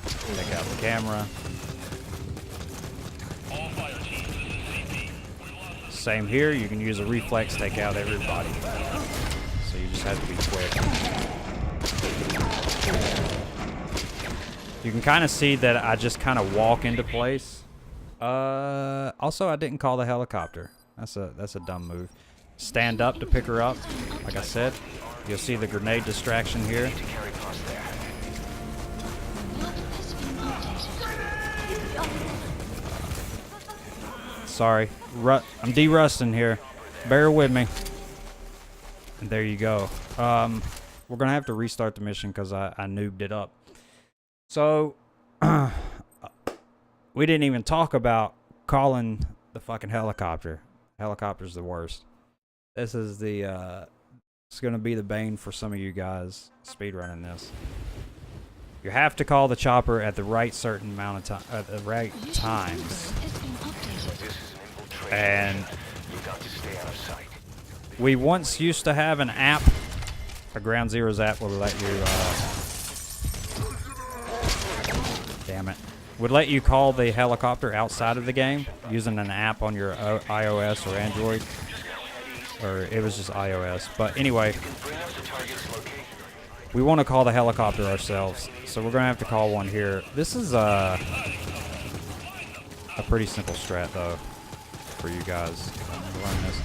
S1: Take out the camera. Same here. You can use a reflex, take out everybody. So you just have to be quick. You can kind of see that I just kind of walk into place. Also, I didn't call the helicopter. That's a dumb move. Stand up to pick her up. Like I said, you'll see the grenade distraction here. Sorry, I'm de-rusting here. Bear with me. And there you go. We're gonna have to restart the mission because I noobed it up. So we didn't even talk about calling the fucking helicopter. Helicopter's the worst. This is the it's gonna be the bane for some of you guys speedrunning this. You have to call the chopper at the right certain amount of time, at the right times. And we once used to have an app, a Ground Zeroes app would let you, damn it, would let you call the helicopter outside of the game using an app on your iOS or Android, or it was just iOS. But anyway, we want to call the helicopter ourselves, so we're gonna have to call one here. This is a pretty simple strat though for you guys. Learn this.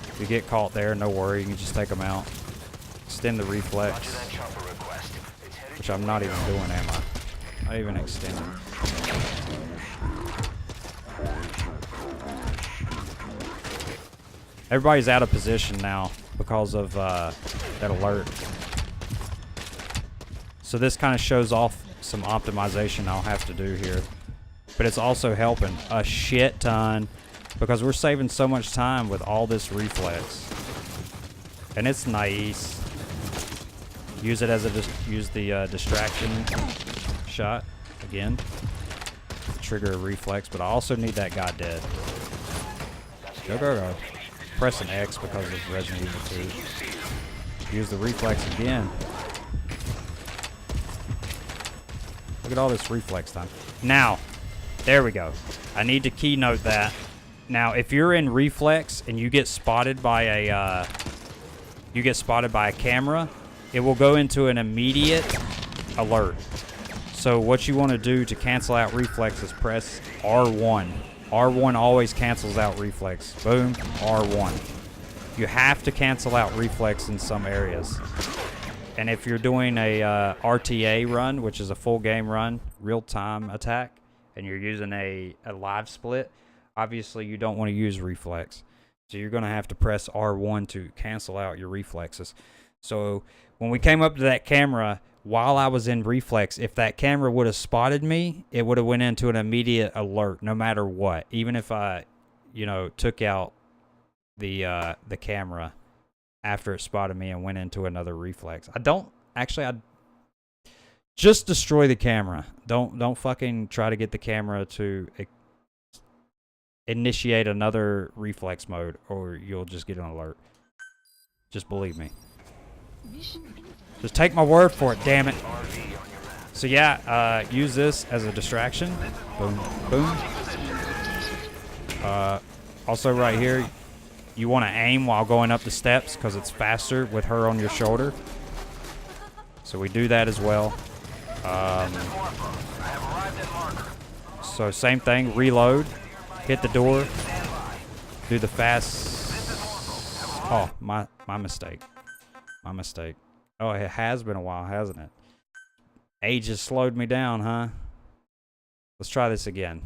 S1: If you get caught there, no worry, you can just take them out. Extend the reflex, which I'm not even doing, am I? Not even extending. Everybody's out of position now because of that alert. So this kind of shows off some optimization I'll have to do here. But it's also helping a shit ton because we're saving so much time with all this reflex. And it's nice. Use it as a use the distraction shot again. Trigger a reflex, but I also need that guy dead. Go, go, go. Press an X because of Resident Evil 2. Use the reflex again. Look at all this reflex time. Now, there we go. I need to keynote that. Now, if you're in reflex and you get spotted by a camera, it will go into an immediate alert. So what you want to do to cancel out reflex is press R1. R1 always cancels out reflex. Boom, R1. You have to cancel out reflex in some areas. And if you're doing a RTA run, which is a full game run, real-time attack, and you're using a live split, obviously you don't want to use reflex. So you're going to have to press R1 to cancel out your reflexes. So when we came up to that camera, while I was in reflex, if that camera would have spotted me, it would have went into an immediate alert no matter what. Even if I, took out the camera after it spotted me and went into another reflex. I'd just destroy the camera. Don't fucking try to get the camera to initiate another reflex mode or you'll just get an alert. Just believe me. Just take my word for it, damn it. So yeah, use this as a distraction. Boom, boom. Also right here, you want to aim while going up the steps because it's faster with her on your shoulder. So we do that as well. So same thing, reload, hit the door, do the fast. Oh, my mistake. My mistake. Oh, it has been a while, hasn't it? Age has slowed me down, huh? Let's try this again.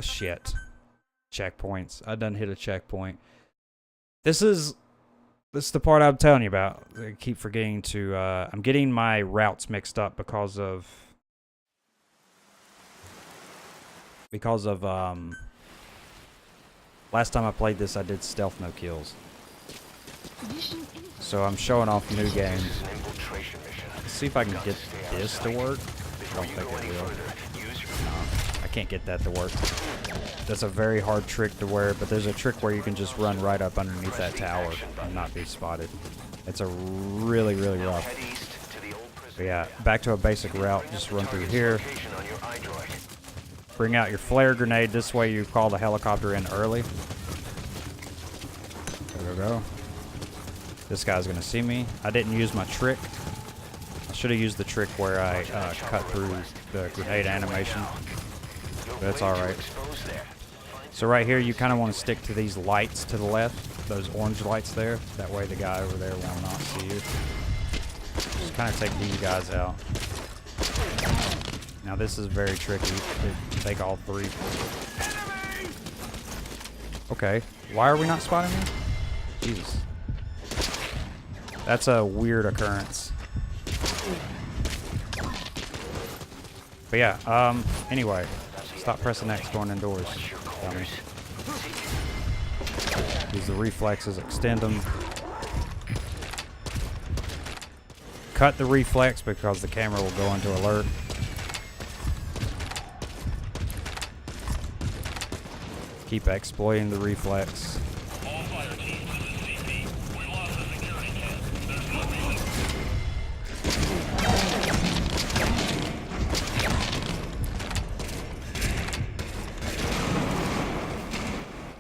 S1: Shit. Checkpoints. I done hit a checkpoint. This is the part I'm telling you about. I keep forgetting to, I'm getting my routes mixed up because of, last time I played this, I did stealth no kills. So I'm showing off new games. Let's see if I can get this to work. I don't think it will. No, I can't get that to work. That's a very hard trick to wear, but there's a trick where you can just run right up underneath that tower and not be spotted. It's a really, really rough. But yeah, back to a basic route. Just run through here. Bring out your flare grenade. This way you call the helicopter in early. There we go. This guy's going to see me. I didn't use my trick. I should have used the trick where I cut through the grenade animation. But that's alright. So right here, you kind of want to stick to these lights to the left. Those orange lights there. That way the guy over there will not see you. Just kind of take these guys out. Now this is very tricky to take all three. Okay. Why are we not spotting me? Jesus. That's a weird occurrence. But yeah, anyway. Stop pressing X going indoors. Dummy. Use the reflexes, extend them. Cut the reflex because the camera will go into alert. Keep exploiting the reflex.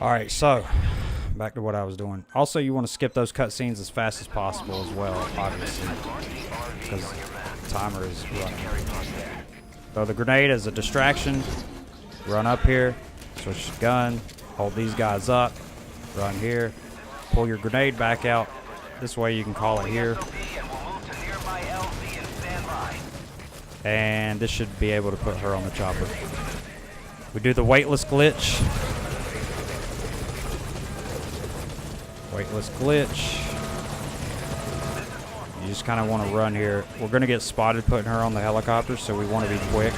S1: Alright, so back to what I was doing. Also, you want to skip those cutscenes as fast as possible as well, obviously, because the timer is running. Throw the grenade as a distraction. Run up here, switch the gun, hold these guys up, run here, pull your grenade back out. This way you can call it here. And this should be able to put her on the chopper. We do the weightless glitch. Weightless glitch. You just kind of want to run here. We're going to get spotted putting her on the helicopter, so we want to be quick.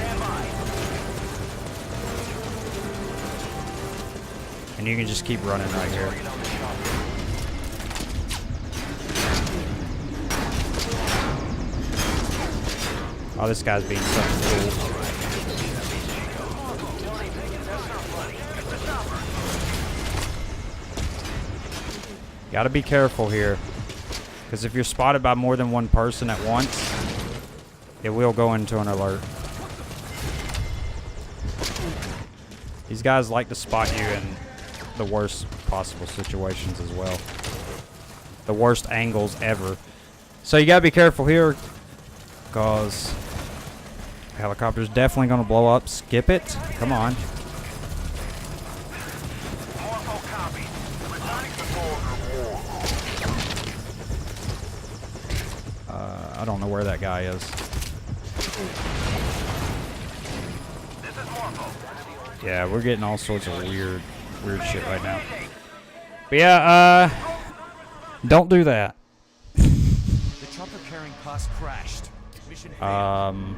S1: And you can just keep running right here. Oh, this guy's being such a fool. Gotta be careful here, because if you're spotted by more than one person at once, it will go into an alert. These guys like to spot you in the worst possible situations as well. The worst angles ever. So you gotta be careful here, because helicopter's definitely gonna blow up. Skip it. Come on. I don't know where that guy is. Yeah, we're getting all sorts of weird shit right now. But yeah, don't do that.
S4: The chopper carrying class crashed. Mission failed.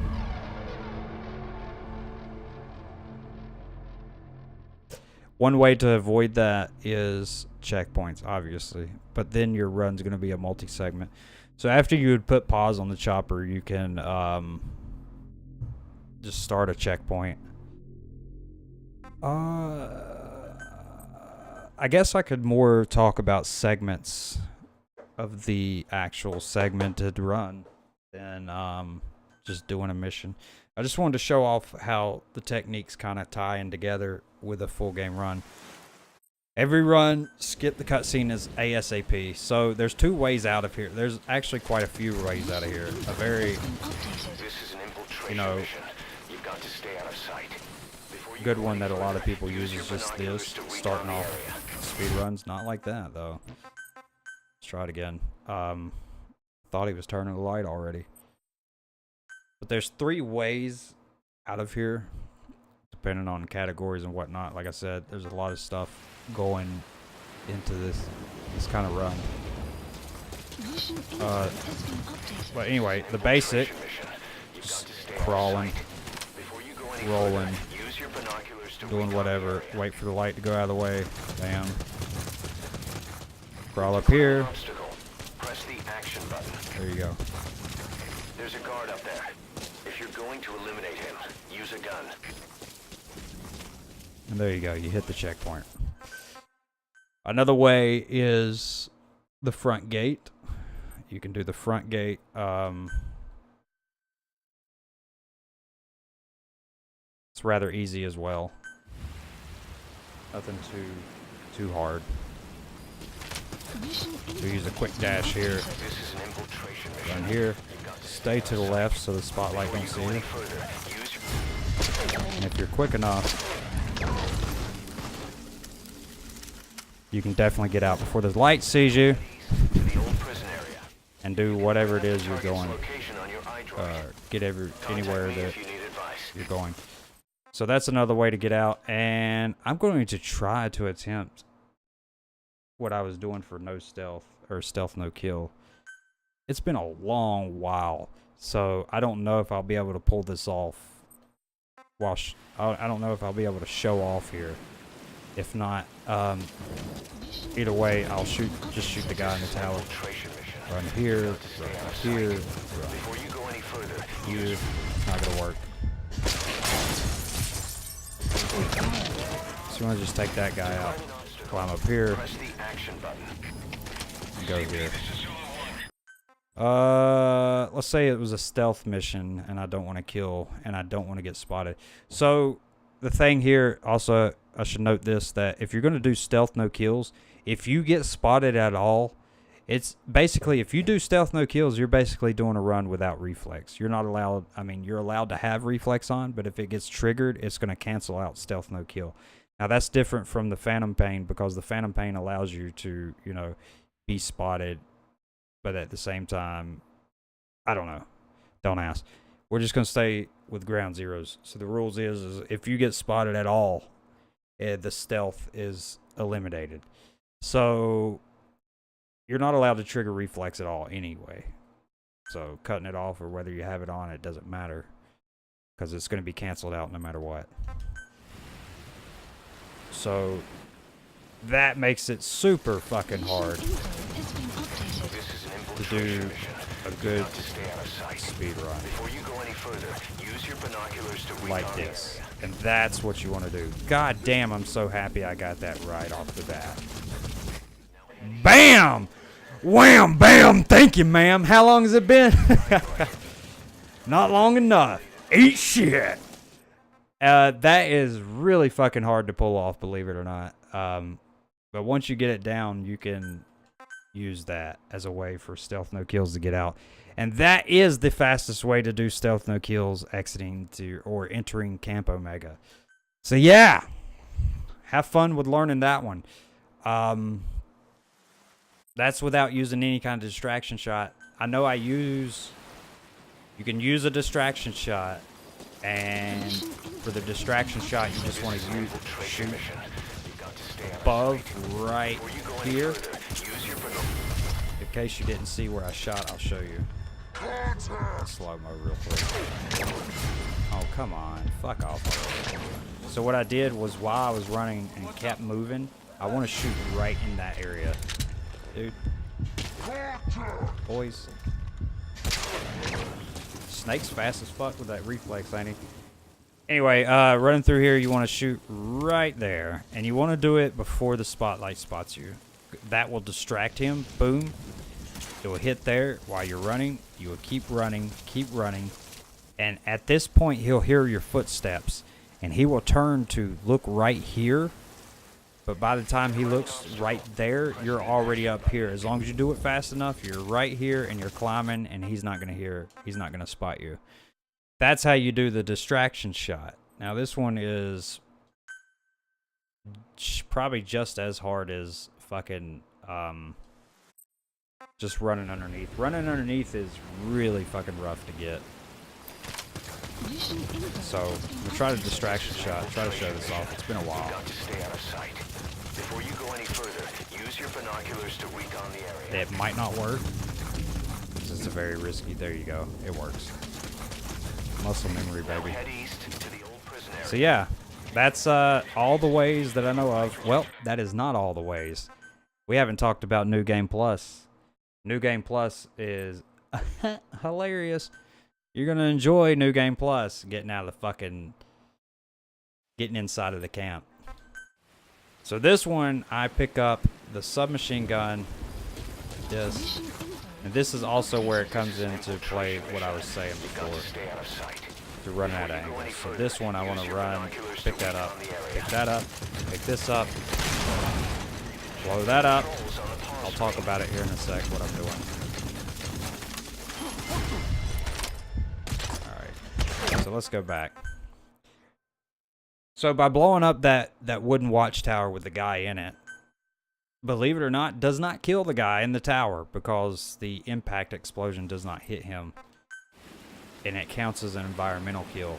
S1: One way to avoid that is checkpoints, obviously. But then your run's going to be a multi-segment. So after you would put pause on the chopper, you can just start a checkpoint. I guess I could more talk about segments of the actual segmented run than just doing a mission. I just wanted to show off how the techniques kind of tie in together with a full game run. Every run, skip the cutscene as ASAP. So there's 2 ways out of here. There's actually quite a few ways out of here. A very,
S3: This is an infiltration mission. You've got to stay out of sight. Before you
S1: good
S3: go
S1: one
S3: any
S1: that a lot of
S3: further,
S1: people use
S3: your
S1: is just
S3: binoculars
S1: this.
S3: to recon
S1: Starting
S3: the
S1: off
S3: area.
S1: speed runs. Not like that, though. Let's try it again. Thought he was turning the light already. But there's 3 ways out of here, depending on categories and whatnot. Like I said, there's a lot of stuff going into this kind of run.
S2: Mission info has been updated.
S1: But anyway, the basic,
S3: Mission. You've
S1: just
S3: got to stay out of
S1: crawling,
S3: sight. Before you go any
S1: rolling,
S3: further, use your binoculars to
S1: doing
S3: recon
S1: whatever.
S3: the area.
S1: Wait for the light to go out of the way. Bam. Crawl up here.
S3: Obstacle. Press the action button.
S1: There you go.
S3: There's a guard up there. If you're going to eliminate him, use a gun.
S1: And there you go. You hit the checkpoint. Another way is the front gate. You can do the front gate. It's rather easy as well. Nothing too hard.
S2: Mission
S1: We use a
S2: info
S1: quick
S2: has been
S1: dash here.
S2: updated.
S3: This is an infiltration mission.
S1: Run here. Stay to the left so the spotlight don't see
S3: Go any
S1: you.
S3: further, use your
S1: And if you're quick enough, you can definitely get out before the light sees you
S3: to the old prison area.
S1: and do whatever it is you're
S3: Target's
S1: going.
S3: location on your iDroid.
S1: Get anywhere
S3: Contact me
S1: that
S3: if you need advice.
S1: you're going. So that's another way to get out, and I'm going to try to attempt what I was doing for no stealth or stealth no kill. It's been a long while, so I don't know if I'll be able to pull this off. While I don't know if I'll be able to show off here. If not, either way, I'll just shoot the guy in the tower.
S3: Infiltration mission.
S1: Run here, run here, run
S3: Before you go any further,
S1: here. It's not gonna work. So you want to just take that guy out, climb up here,
S3: press the action button.
S1: and go here. Let's say it was a stealth mission, and I don't want to kill, and I don't want to get spotted. So the thing here, also, I should note this, that if you're going to do stealth no kills, if you get spotted at all, it's basically, if you do stealth no kills, you're basically doing a run without reflex. You're not allowed, I mean, you're allowed to have reflex on, but if it gets triggered, it's going to cancel out stealth no kill. Now, that's different from the Phantom Pain, because the Phantom Pain allows you to, you know, be spotted, but at the same time, I don't know. Don't ask. We're just going to stay with ground zeros. So the rules is if you get spotted at all, the stealth is eliminated. So you're not allowed to trigger reflex at all anyway. So cutting it off or whether you have it on, it doesn't matter, because it's going to be canceled out no matter what. So that makes it super fucking hard
S2: Has been updated.
S3: This is an
S1: to
S3: infiltration
S1: do
S3: mission.
S1: a good
S3: To stay out of sight.
S1: speed run
S3: Before you go any further, use your binoculars to
S1: like
S3: recon the
S1: this.
S3: area.
S1: And that's what you want to do. God damn, I'm so happy I got that right off the bat. Bam! Wham! Bam! Thank you, ma'am. How long has it been? Not long enough. Eat shit. That is really fucking hard to pull off, believe it or not. But once you get it down, you can use that as a way for stealth no kills to get out. And that is the fastest way to do stealth no kills exiting to or entering Camp Omega. So yeah, have fun with learning that one. That's without using any kind of distraction shot. I know you can use a distraction shot, and for the distraction shot, you just want to shoot above right here. In case you didn't see where I shot, I'll show you. Slow-mo real quick. Oh, come on. Fuck off. So what I did was, while I was running and kept moving, I want to shoot right in that area. Dude. Boys. Snake's fast as fuck with that reflex, ain't he? Anyway, running through here, you want to shoot right there. And you want to do it before the spotlight spots you. That will distract him. Boom. It will hit there while you're running. You will keep running, and at this point he'll hear your footsteps, and he will turn to look right here, But by the time he looks right there, you're already up here. As long as you do it fast enough, you're right here and you're climbing, and he's not gonna spot you. That's how you do the distraction shot. Now this one is probably just as hard as fucking just running underneath. Running underneath is really fucking rough to get. So we'll try the distraction shot. Try to show this off. It's been a while.
S3: Got to stay out of sight. Before you go any further, use your binoculars to recon the area.
S1: It might not work. This is a very risky. There you go. It works. Muscle memory,
S3: Now
S1: baby.
S3: head east to the old prison area.
S1: So yeah, that's all the ways that I know of. Well, that is not all the ways. We haven't talked about New Game Plus. New Game Plus is hilarious. You're gonna enjoy New Game Plus, getting out of the fucking, getting inside of the camp. So this one, I pick up the submachine gun, this, and this is also where it comes into play what I was saying before,
S3: Stay out of sight.
S1: to run out of angles. So this one I want to run, pick that up, pick that up, pick this up, blow that up. I'll talk about it here in a sec, what I'm doing. Alright, so let's go back. So by blowing up that wooden watchtower with the guy in it, believe it or not, does not kill the guy in the tower because the impact explosion does not hit him. And it counts as an environmental kill.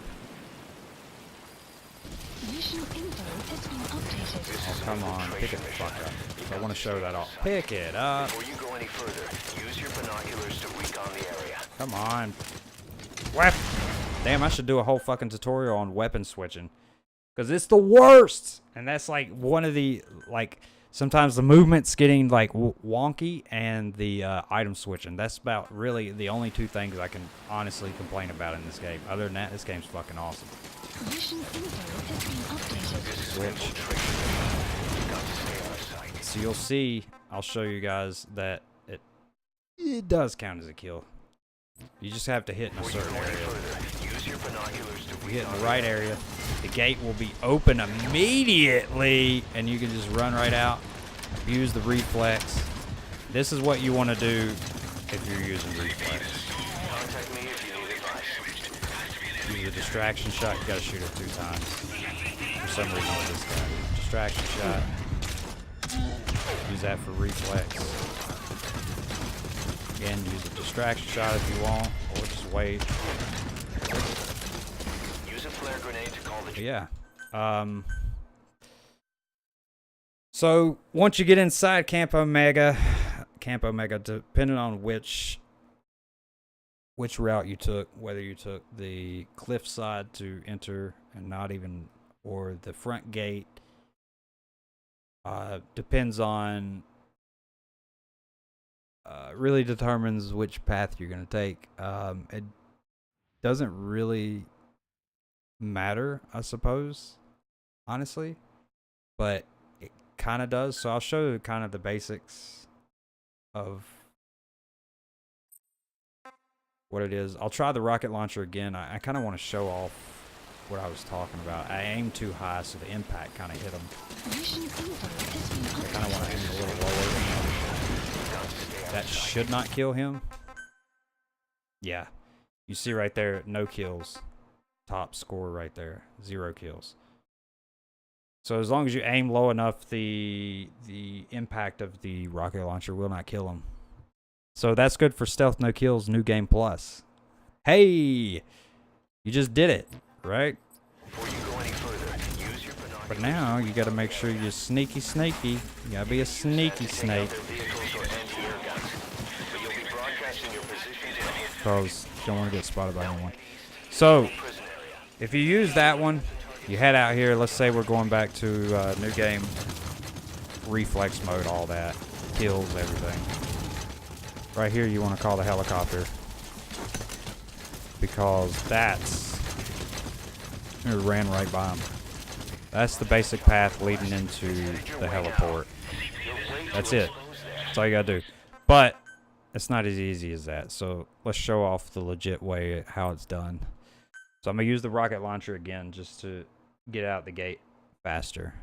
S2: Mission info has been updated.
S1: Oh, come on, pick it the fuck up. I want to show that off. Pick it up.
S3: Before you go any further, use your binoculars to recon the area.
S1: Come on. Weapon. Damn, I should do a whole fucking tutorial on weapon switching. Because it's the worst. And that's like one of the, like, sometimes the movement's getting like wonky and the item switching. That's about really the only two things I can honestly complain about in this game. Other than that, this game's fucking awesome.
S2: Mission info has been updated.
S1: Switch. So you'll see, I'll show you guys that it does count as a kill. You just have to hit in a certain area.
S3: Use your binoculars to
S1: You hit in the right area, the gate will be open immediately, and you can just run right out. Use the reflex. This is what you want to do if you're using reflex.
S3: contact me if you need advice.
S1: Use a distraction shot. You gotta shoot it 2 times. For some reason with this guy. Distraction shot. Use that for reflex. Again, use a distraction shot if you want, or just wait.
S3: Use a flare grenade to call the...
S1: But yeah. So once you get inside Camp Omega, depending on which route you took, whether you took the cliff side to enter and not even, or the front gate, depends on, really determines which path you're going to take. It doesn't really matter, I suppose, honestly, but it kind of does. So I'll show you kind of the basics of what it is. I'll try the rocket launcher again. I kind of want to show off what I was talking about. I aimed too high, so the impact kind of hit him.
S2: Mission info has been
S1: I kind of want to aim a little lower. That should not kill him. Yeah. You see right there, no kills. Top score right there, 0 kills. So as long as you aim low enough, the impact of the rocket launcher will not kill him. So that's good for Stealth No Kills New Game Plus. Hey! You just did it, right?
S3: Before you go any further, use your binoculars.
S1: But now you gotta make sure you're sneaky. You gotta be a sneaky snake. Because you don't want to get spotted by anyone. So, if you use that one, you head out here. Let's say we're going back to new game, reflex mode, all that, kills, everything. Right here, you want to call the helicopter because that's, it ran right by him. That's the basic path leading into the heliport. That's it. That's all you gotta do. But it's not as easy as that. So let's show off the legit way how it's done. So I'm gonna use the rocket launcher again just to get out the gate faster.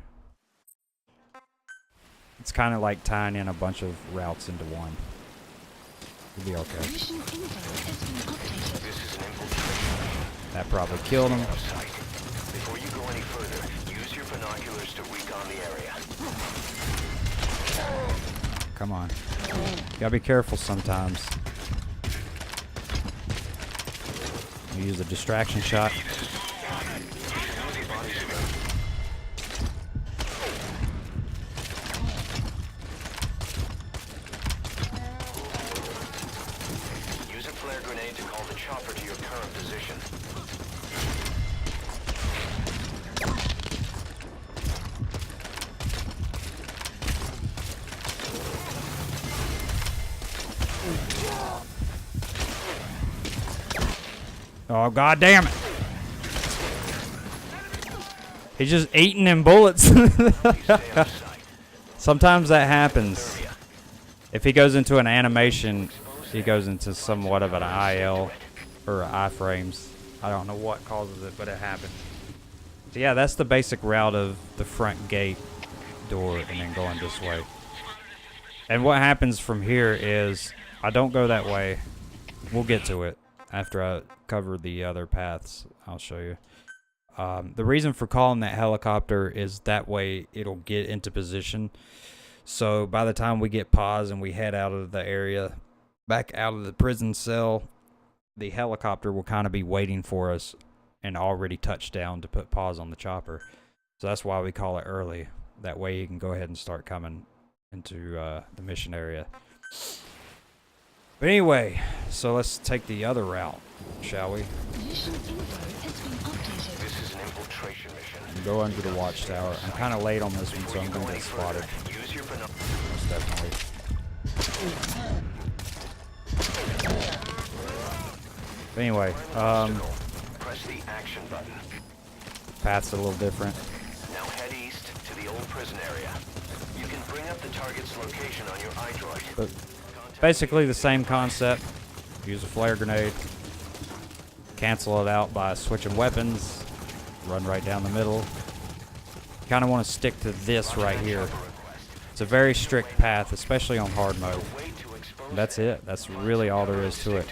S1: It's kind of like tying in a bunch of routes into one. You'll be okay.
S2: Mission info has been updated.
S3: This is an infiltration.
S1: That probably killed him.
S3: Before you go any further, use your binoculars to recon the area.
S1: Come on. Gotta be careful sometimes. You use a distraction shot.
S3: Use a flare grenade to call the chopper to your current position.
S1: Oh, god damn it. He's just eating them bullets. Sometimes that happens. If he goes into an animation, he goes into somewhat of an IL or iframes. I don't know what causes it, but it happens. So yeah, that's the basic route of the front gate door and then going this way. And what happens from here is I don't go that way. We'll get to it after I cover the other paths. I'll show you. The reason for calling that helicopter is that way it'll get into position. So by the time we get paused and we head out of the area, back out of the prison cell, the helicopter will kind of be waiting for us and already touched down to put pause on the chopper. So that's why we call it early. That way you can go ahead and start coming into the mission area. But anyway, so let's take the other route, shall we?
S2: Mission info has been updated.
S3: This is an infiltration mission.
S1: And go under the watchtower. I'm kind of late on this one, so I'm going to get spotted.
S3: Use your binoculars.
S1: Most definitely. But anyway,
S3: Press the action button.
S1: path's a little different.
S3: Now head east to the old prison area. You can bring up the target's location on your iDroid.
S1: But basically the same concept. Use a flare grenade. Cancel it out by switching weapons. Run right down the middle. Kind of want to stick to this right here. It's a very strict path, especially on hard mode. And that's it. That's really all there is to it.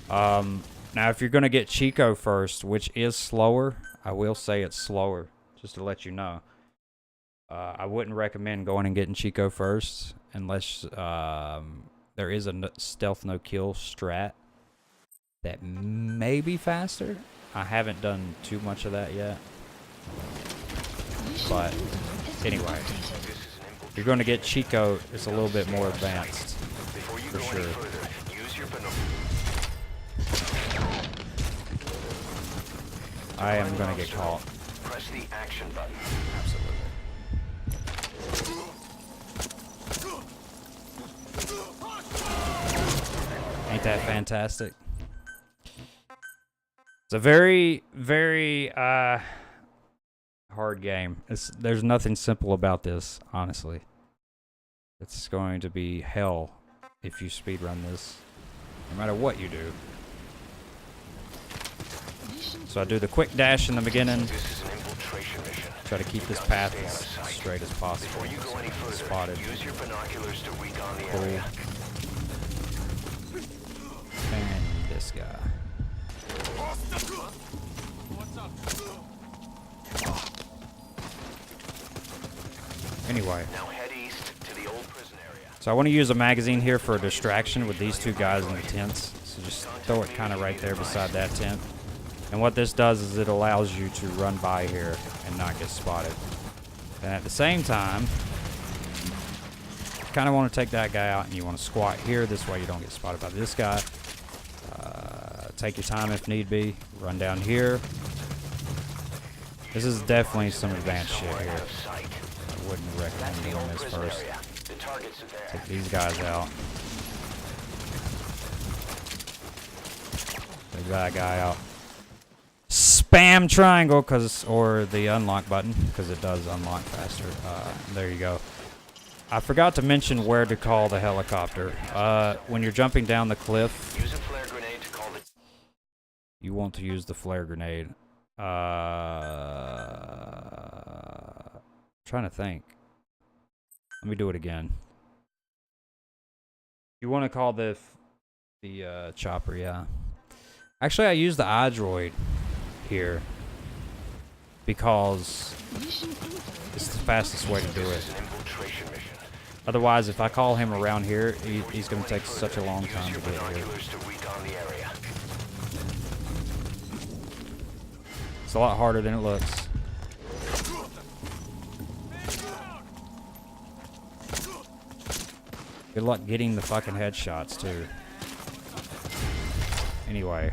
S1: Now, if you're going to get Chico first, which is slower, I will say it's slower, just to let you know. I wouldn't recommend going and getting Chico first, unless there is a stealth no-kill strat that may be faster. I haven't done too much of that yet. But anyway, if you're going to get Chico, it's a little bit more advanced, for sure. I am going to get caught.
S3: Press the action button.
S1: Absolutely. Ain't that fantastic? It's a very, very hard game. There's nothing simple about this, honestly. It's going to be hell if you speedrun this, no matter what you do. So I do the quick dash in the beginning.
S3: This is an infiltration mission.
S1: Try to keep this path as straight as possible.
S3: Before you go any further,
S1: Spotted.
S3: use your binoculars to recon the
S1: Cool.
S3: area.
S1: And this guy. Anyway.
S3: Now head east to the old prison area.
S1: So I want to use a magazine here for a distraction with these two guys in the tents. So just throw it kind of right there beside that tent. And what this does is it allows you to run by here and not get spotted. And at the same time, you kind of want to take that guy out and you want to squat here. This way you don't get spotted by this guy. Take your time if need be. Run down here. This is definitely some advanced shit here. I wouldn't recommend doing this first.
S3: The targets are there.
S1: Take these guys out. Take that guy out. Spam triangle, or the unlock button, because it does unlock faster. There you go. I forgot to mention where to call the helicopter. When you're jumping down the cliff,
S3: Use a flare grenade to call the...
S1: you want to use the flare grenade. Trying to think. Let me do it again. You want to call the chopper, yeah. Actually, I use the iDroid here because it's the fastest way to do it. Otherwise, if I call him around here, he's going to take such a long time to get here. It's a lot harder than it looks. Good luck getting the fucking headshots, too. Anyway.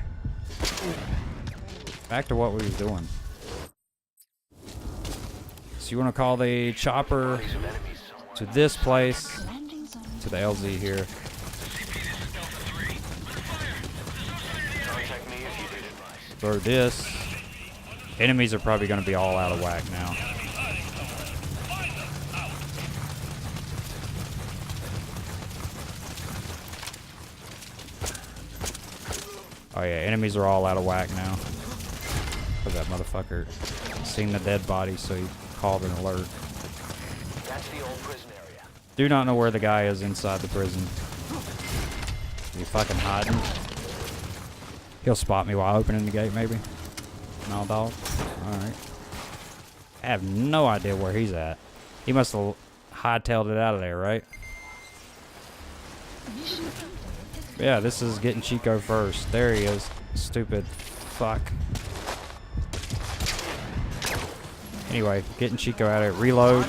S1: Back to what we was doing. So you want to call the chopper to this place, to the LZ here. Throw this. Enemies are probably going to be all out of whack now. Oh yeah, enemies are all out of whack now. Because that motherfucker seen the dead body, so he called an alert.
S3: That's the old prison area.
S1: Do not know where the guy is inside the prison. Is he fucking hiding? He'll spot me while opening the gate, maybe? No, dog? Alright. I have no idea where he's at. He must have hightailed it out of there, right? Yeah, this is getting Chico first. There he is. Stupid fuck. Anyway, getting Chico out of it. Reload.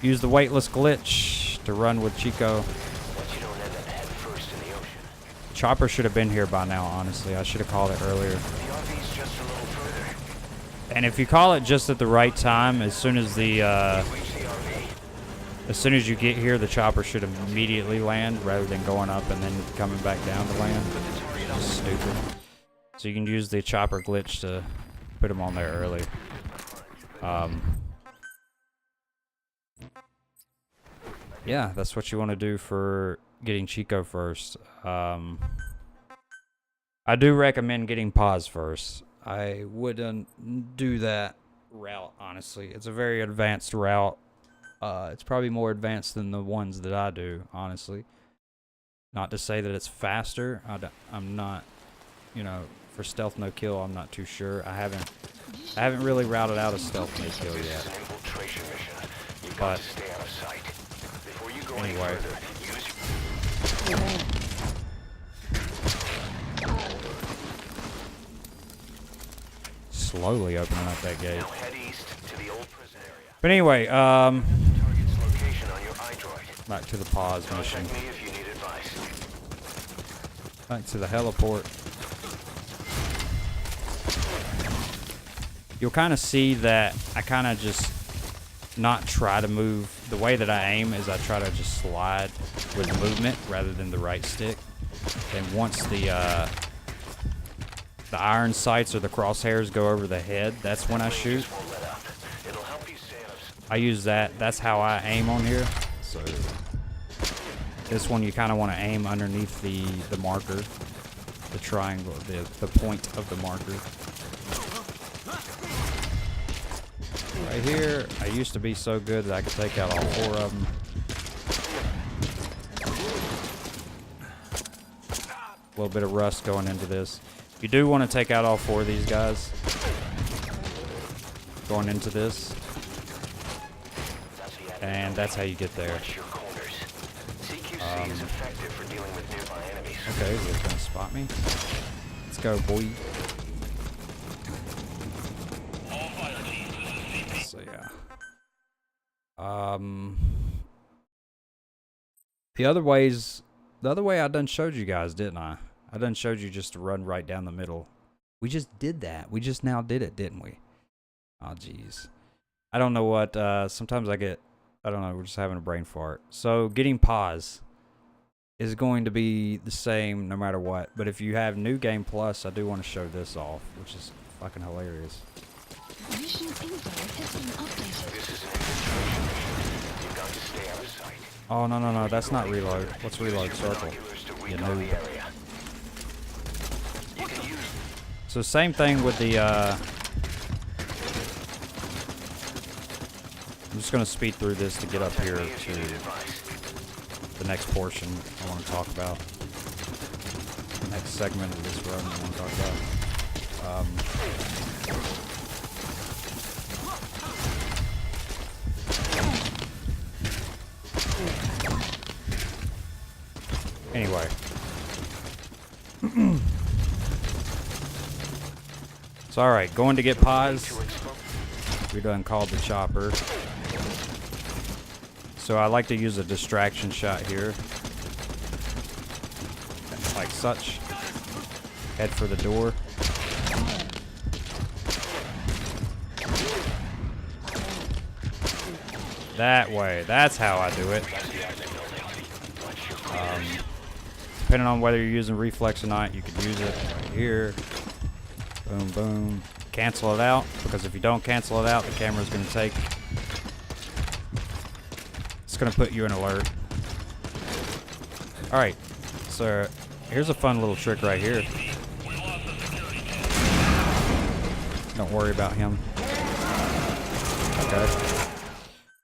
S1: Use the weightless glitch to run with Chico. Chopper should have been here by now, honestly. I should have called it earlier. And if you call it just at the right time, as soon as you get here, the chopper should immediately land rather than going up and then coming back down to land. That's stupid. So you can use the chopper glitch to put him on there early. Yeah, that's what you want to do for getting Chico first. I do recommend getting Paz first. I wouldn't do that route, honestly. It's a very advanced route. It's probably more advanced than the ones that I do, honestly. Not to say that it's faster. I'm not, you know, for stealth no kill. I'm not too sure. I haven't really routed out a stealth no kill yet. But anyway. Slowly opening up that gate. But anyway, back to the pause mission. Back to the heliport. You'll kind of see that I kind of just not try to move. The way that I aim is I try to just slide with movement rather than the right stick. And once the iron sights or the crosshairs go over the head, that's when I shoot. I use that. That's how I aim on here. So this one you kind of want to aim underneath the marker, the triangle, the point of the marker. Right here, I used to be so good that I could take out all 4 of them. A little bit of rust going into this. You do want to take out all 4 of these guys going into this. And that's how you get there. Okay, they're gonna spot me. Let's go, boy. So yeah. The other way I done showed you guys, didn't I? I done showed you just to run right down the middle. We just did that. We just now did it, didn't we? Oh, jeez. I don't know what, sometimes I don't know, we're just having a brain fart. So, getting pause is going to be the same no matter what. But if you have New Game Plus, I do want to show this off, which is fucking hilarious.
S2: Mission info has been updated.
S1: Oh, no, that's not reload. What's reload? Circle. You know. So, same thing with the, I'm just gonna speed through this to get up here to the next portion I want to talk about. The next segment of this run I want to talk about. Anyway. It's alright, going to get pause. We done called the chopper. So I like to use a distraction shot here. Like such. Head for the door. That way. That's how I do it. Depending on whether you're using reflex or not, you could use it right here. Boom, boom. Cancel it out, because if you don't cancel it out, the camera's going to take... It's going to put you in alert. Alright, so here's a fun little trick right here. Don't worry about him. Okay.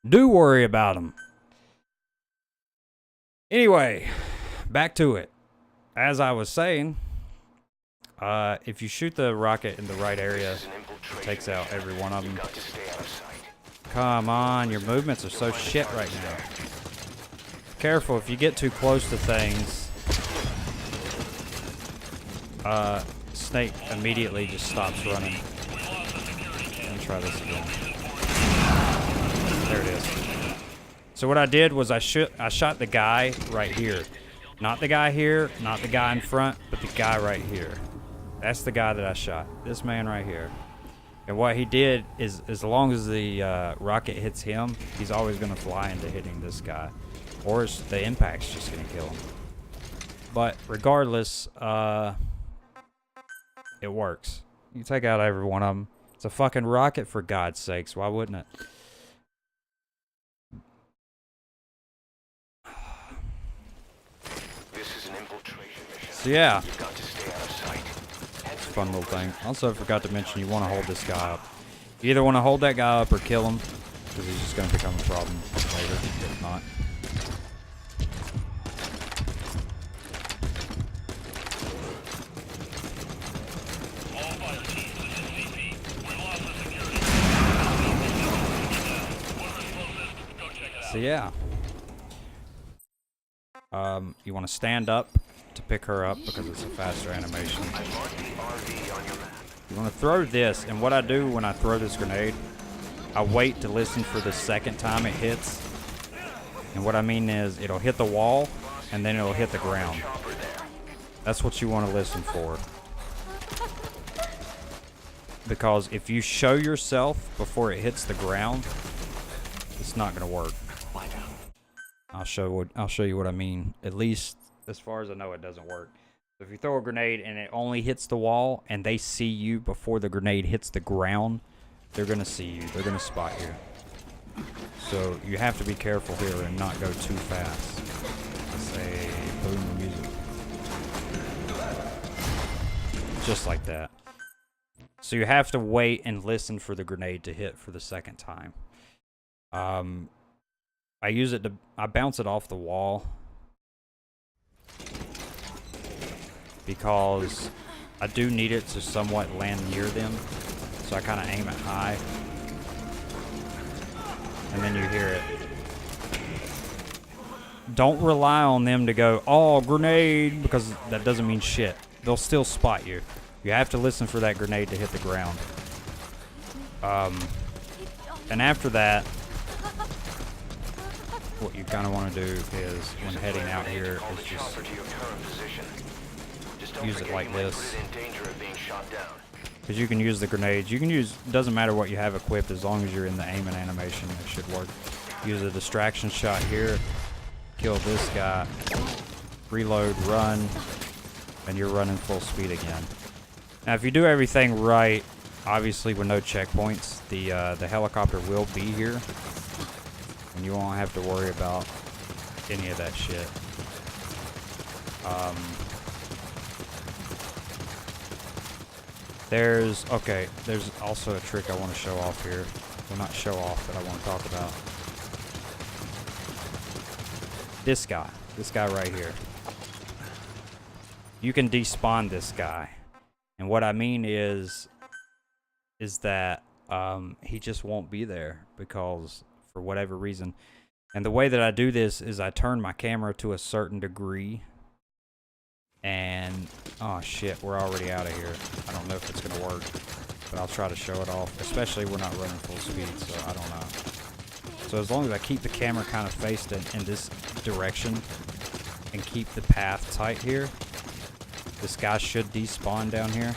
S1: Do worry about him. Anyway, back to it. As I was saying, if you shoot the rocket in the right area, it takes out every one of them. Come on, your movements are so shit right now. Careful, if you get too close to things, Snake immediately just stops running. Let me try this again. There it is. So what I did was I shot the guy right here. Not the guy here, not the guy in front, but the guy right here. That's the guy that I shot. This man right here. And what he did is, as long as the rocket hits him, he's always going to fly into hitting this guy. Or the impact's just going to kill him. But regardless, it works. You take out every one of them. It's a fucking rocket, for God's sakes. Why wouldn't it? So yeah, it's a fun little thing. Also, I forgot to mention, you want to hold this guy up. You either want to hold that guy up or kill him, because he's just going to become a problem later, if not. So yeah, you want to stand up to pick her up because it's a faster animation. You want to throw this, and what I do when I throw this grenade, I wait to listen for the second time it hits. And what I mean is, it'll hit the wall, and then it'll hit the ground. That's what you want to listen for. Because if you show yourself before it hits the ground, it's not going to work. I'll show you what I mean. At least as far as I know, it doesn't work. So if you throw a grenade and it only hits the wall and they see you before the grenade hits the ground, they're going to see you. They're going to spot you. So you have to be careful here and not go too fast. Say, boom, music. Just like that. So you have to wait and listen for the grenade to hit for the second time. I bounce it off the wall because I do need it to somewhat land near them. So I kind of aim it high. And then you hear it. Don't rely on them to go, oh, grenade, because that doesn't mean shit. They'll still spot you. You have to listen for that grenade to hit the ground. And after that, what you kind of want to do is, when heading out here, is just use it like this. Because you can use the grenades. You can use, doesn't matter what you have equipped, as long as you're in the aim and animation, it should work. Use a distraction shot here, kill this guy, reload, run, and you're running full speed again. Now if you do everything right, obviously with no checkpoints, the helicopter will be here, and you won't have to worry about any of that shit. There's also a trick I want to show off here. Well, not show off, that I want to talk about. This guy right here. You can despawn this guy. And what I mean is that he just won't be there because for whatever reason. And the way that I do this is I turn my camera to a certain degree. And, oh shit, we're already out of here. I don't know if it's going to work, but I'll try to show it off. Especially we're not running full speed, so I don't know. So as long as I keep the camera kind of faced in this direction and keep the path tight here, this guy should despawn down here.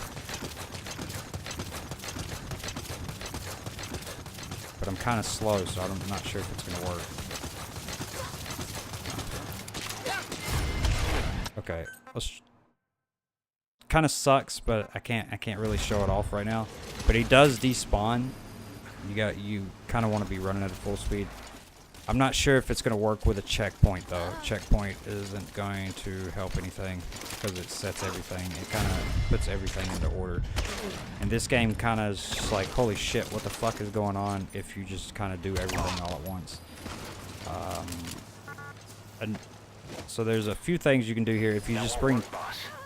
S1: But I'm kind of slow, so I'm not sure if it's going to work. Okay, let's. Kind of sucks, but I can't really show it off right now. But he does despawn. You kind of want to be running at full speed. I'm not sure if it's going to work with a checkpoint though. Checkpoint isn't going to help anything because it sets everything. It kind of puts everything into order. And this game kind of is just like, holy shit, what the fuck is going on if you just kind of do everything all at once. And so there's a few things you can do here. If you just bring...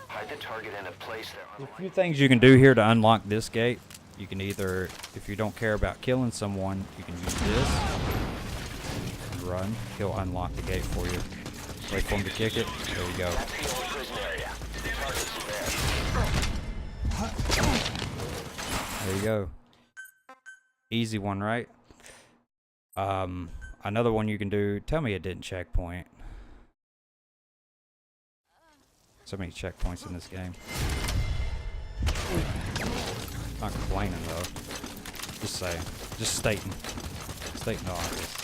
S3: Hide the target in a place there.
S1: A few things you can do here to unlock this gate. You can either, if you don't care about killing someone, you can use this. And run. He'll unlock the gate for you. Wait for him to kick it. There you go.
S3: That's the old prison area. The target's there.
S1: There you go. Easy one, right? Another one you can do. Tell me it didn't checkpoint. So many checkpoints in this game. Not complaining though. Just saying. Just stating. Stating the obvious.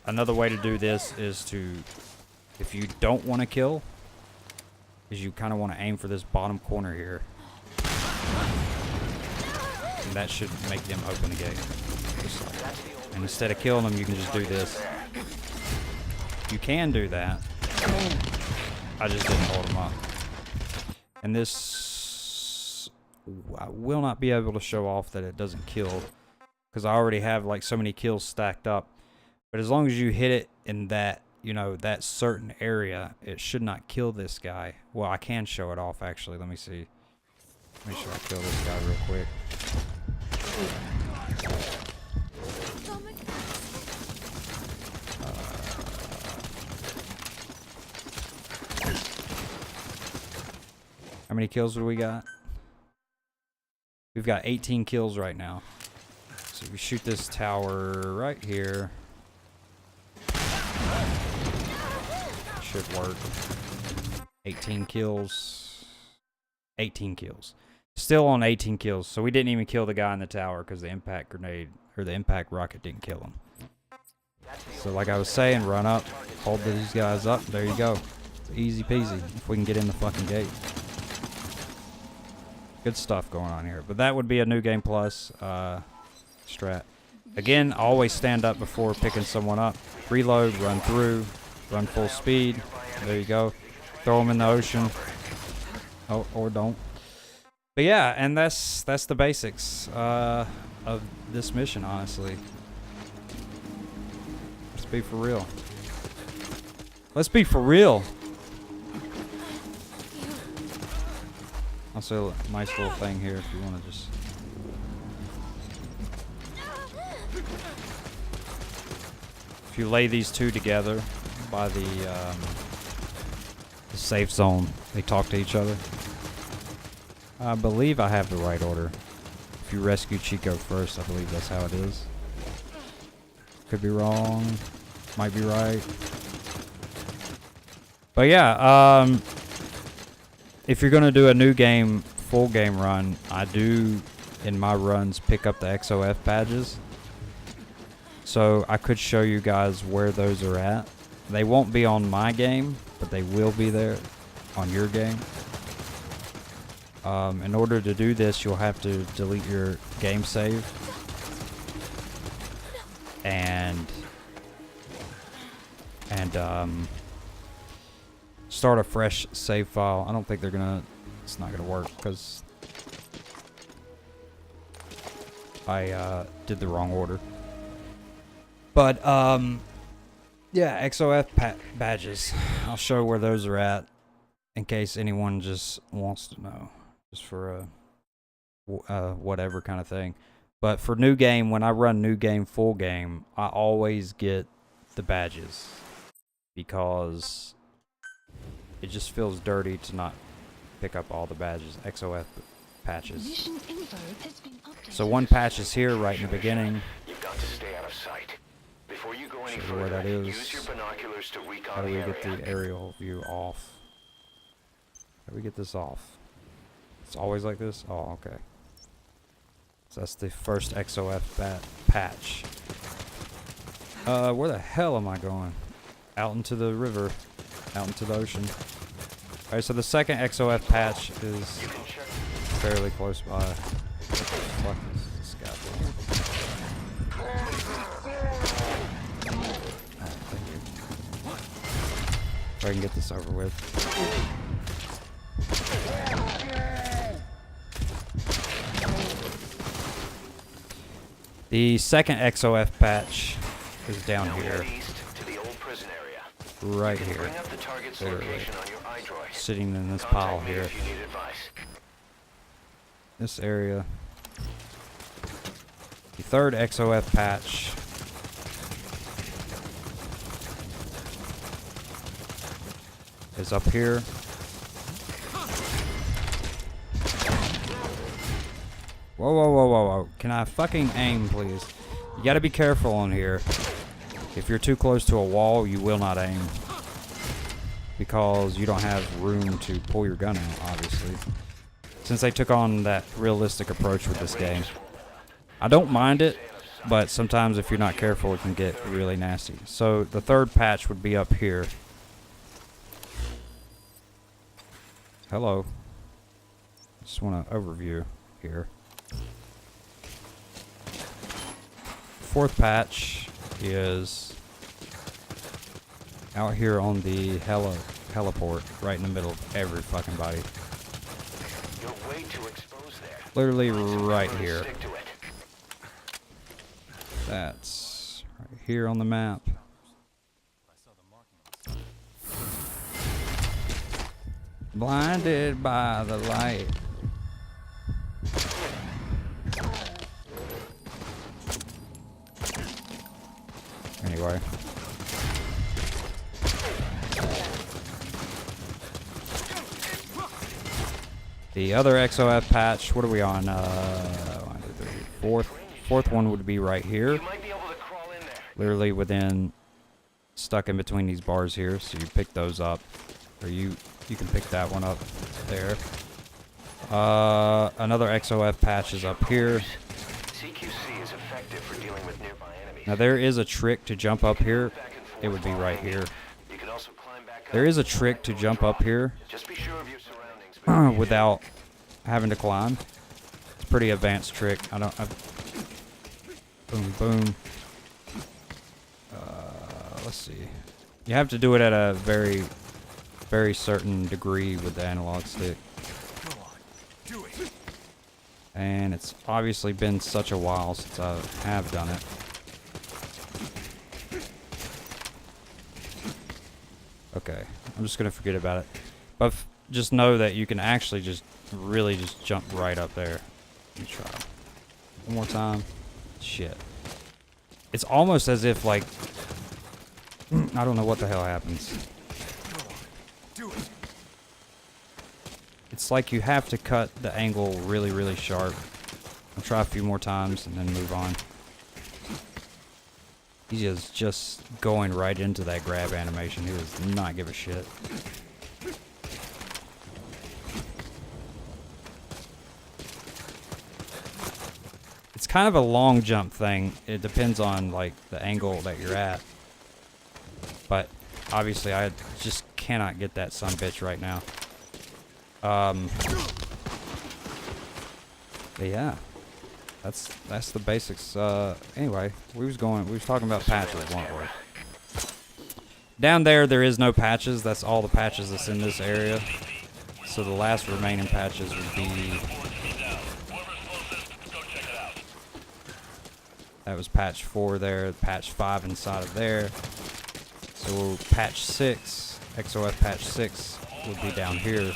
S1: Another way to do this is to, if you don't want to kill, is you kind of want to aim for this bottom corner here. And that should make them open the gate. Just like that. And instead of killing them, you can just do this. You can do that. I just didn't hold them up. And this, I will not be able to show off that it doesn't kill, because I already have like so many kills stacked up. But as long as you hit it in that, you know, that certain area, it should not kill this guy. Well, I can show it off actually. Let me see. Make sure I kill this guy real quick. How many kills do we got? We've got 18 kills right now. So if we shoot this tower right here, should work. 18 kills. 18 kills. Still on 18 kills. So we didn't even kill the guy in the tower because the impact grenade or the impact rocket didn't kill him. So like I was saying, run up, hold these guys up. There you go. It's easy peasy if we can get in the fucking gate. Good stuff going on here. But that would be a New Game Plus strat. Again, always stand up before picking someone up. Reload, run through, run full speed. There you go. Throw them in the ocean. Oh, or don't. But yeah, and that's the basics of this mission, honestly. Let's be for real. Let's be for real. Also, a nice little thing here if you want to just... If you lay these two together by the safe zone, they talk to each other. I believe I have the right order. If you rescue Chico first, I believe that's how it is. Could be wrong. Might be right. But yeah, if you're going to do a new game, full game run, I do, in my runs, pick up the XOF badges. So I could show you guys where those are at. They won't be on my game, but they will be there on your game. In order to do this, you'll have to delete your game save. And start a fresh save file. I don't think they're gonna, it's not gonna work because I did the wrong order. But yeah, XOF badges. I'll show where those are at in case anyone just wants to know, just for a whatever kind of thing. But for new game, when I run new game, full game, I always get the badges because it just feels dirty to not pick up all the badges, XOF patches.
S2: Mission info has been updated.
S1: So one patch is here right in the beginning.
S3: You've got to stay out of sight. Before you go any
S1: Show you where
S3: further,
S1: that is.
S3: use your binoculars to recon
S1: How do we
S3: the
S1: get
S3: area.
S1: the aerial view off? How do we get this off? It's always like this? Oh, okay. So that's the first XOF patch. Where the hell am I going? Out into the river. Out into the ocean. Alright, so the second XOF patch is fairly close by. What the fuck is this guy doing? Alright, thank you. So I can get this over with. The second XOF patch is down
S3: Now
S1: here.
S3: head east to the old prison area.
S1: Right
S3: You can
S1: here.
S3: bring up the target's
S1: Literally.
S3: location on your iDroid.
S1: Sitting in this
S3: Contact
S1: pile
S3: me
S1: here.
S3: if you need advice.
S1: This area. The third XOF patch is up here. Whoa, whoa, whoa, whoa, whoa. Can I fucking aim, please? You gotta be careful on here. If you're too close to a wall, you will not aim. Because you don't have room to pull your gun out, obviously. Since they took on that realistic approach with this game. I don't mind it, but sometimes if you're not careful, it can get really nasty. So the third patch would be up here. Hello. Just want an overview here. Fourth patch is out here on the heliport, right in the middle of every fucking body.
S3: You're way too exposed there.
S1: Literally
S3: Find some
S1: right
S3: cover and
S1: here.
S3: stick to it.
S1: That's right here on the map. Blinded by the light. Anyway. The other XOF patch, what are we on? 1, 2, 3, fourth one would be right here.
S3: You might be able to crawl in there.
S1: Literally within, stuck in between these bars here. So you pick those up, or you can pick that one up there. Another XOF patch is up here.
S3: CQC is effective for dealing with nearby enemies.
S1: Now there is a trick to jump up here.
S3: Back and forth
S1: It would be
S3: while
S1: right
S3: aiming.
S1: here.
S3: You can also climb back up
S1: There is a
S3: and
S1: trick to
S3: select
S1: jump
S3: or
S1: up
S3: drop.
S1: here
S3: Just be sure of your surroundings. before you do.
S1: without having to climb. It's a pretty advanced trick. Boom, boom. Let's see. You have to do it at a very, very certain degree with the analog stick.
S4: Go on, do it.
S1: And it's obviously been such a while since I have done it. Okay, I'm just gonna forget about it. But just know that you can actually just really just jump right up there. Let me try. One more time. Shit. It's almost as if like I don't know what the hell happens.
S4: Go on, do it.
S1: It's like you have to cut the angle really, really sharp. I'll try a few more times and then move on. He is just going right into that grab animation. He does not give a shit. It's kind of a long jump thing. It depends on like the angle that you're at. But obviously I just cannot get that sumbitch right now. But yeah. That's the basics. Anyway, we was talking about patches, weren't we? Down there is no patches. That's all the patches that's in this area. So the last remaining patches would be That was patch 4 there, patch 5 inside of there. So patch 6, XOF patch 6 would be down here.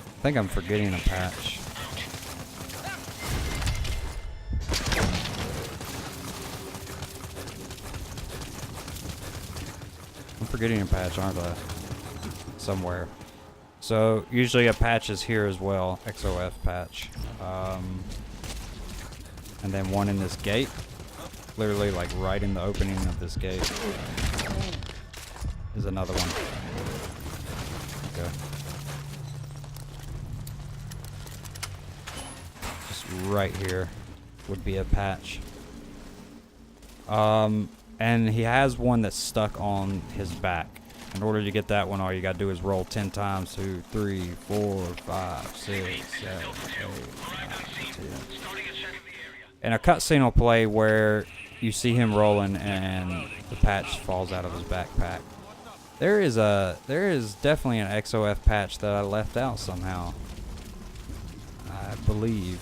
S1: I think I'm forgetting a patch. I'm forgetting a patch, aren't I? Somewhere. So usually a patch is here as well, XOF patch. And then one in this gate. Literally like right in the opening of this gate is another one. Okay. Just right here would be a patch. And he has one that's stuck on his back. In order to get that one, all you gotta do is roll 10 times. 2, 3, 4, 5, 6, 7, 8, 9, 10. And a cutscene will play where you see him rolling and the patch falls out of his backpack. There is definitely an XOF patch that I left out somehow, I believe,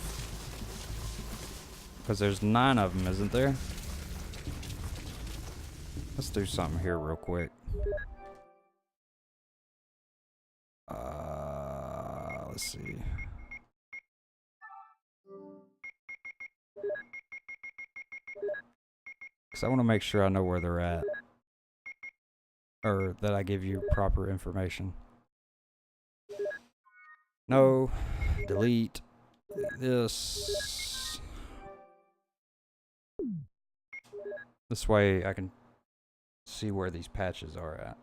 S1: because there's 9 of them, isn't there? Let's do something here real quick. Let's see. Because I want to make sure I know where they're at. Or that I give you proper information. No. Delete. This. This way I can see where these patches are at.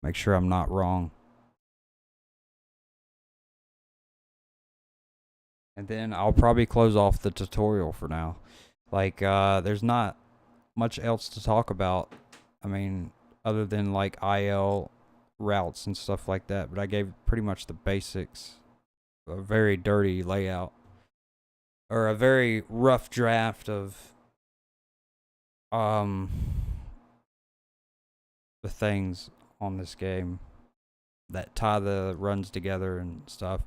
S1: Make sure I'm not wrong. And then I'll probably close off the tutorial for now. Like, there's not much else to talk about. I mean, other than like IL routes and stuff like that. But I gave pretty much the basics. A very dirty layout. Or a very rough draft of the things on this game that tie the runs together and stuff.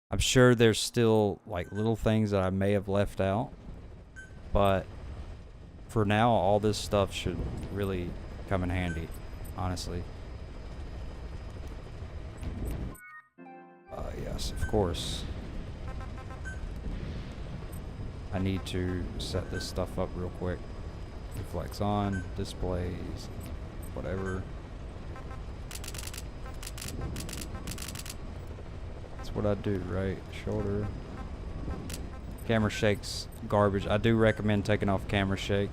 S1: I'm sure there's still like little things that I may have left out, but for now all this stuff should really come in handy, honestly. Yes, of course. I need to set this stuff up real quick. Reflex on, displays, whatever. That's what I do, right? Shoulder. Camera shake's garbage. I do recommend taking off camera shake.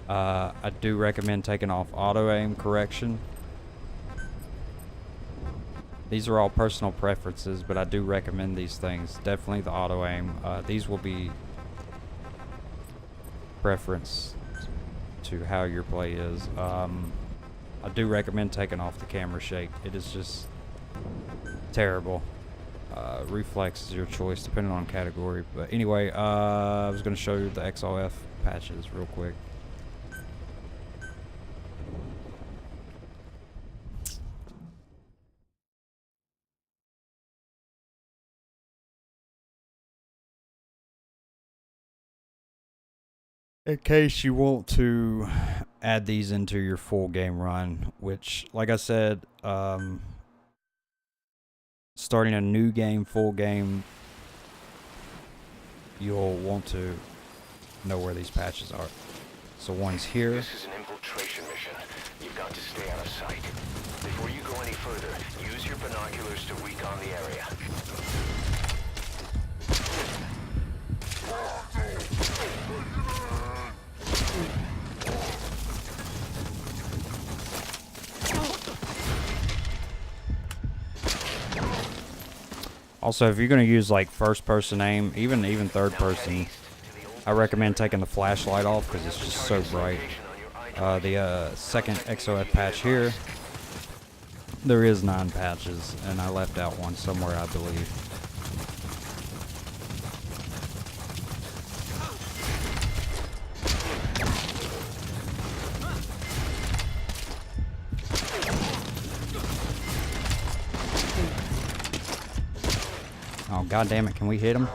S1: I do recommend taking off auto aim correction. These are all personal preferences, but I do recommend these things. Definitely the auto aim. These will be preference to how your play is. I do recommend taking off the camera shake. It is just terrible. Reflex is your choice depending on category. But anyway, I was going to show you the XOF patches real quick. In case you want to add these into your full game run, which, like I said, starting a new game, full game, you'll want to know where these patches are. So one's here.
S3: This is an infiltration mission. You've got to stay out of sight. Before you go any further, use your binoculars to recon the area.
S1: Also, if you're going to use like first person aim, even third person, I recommend taking the flashlight off because it's just so bright. The second XOF patch here, there is 9 patches, and I left out one somewhere, I believe. Oh, god damn it. Can we hit him?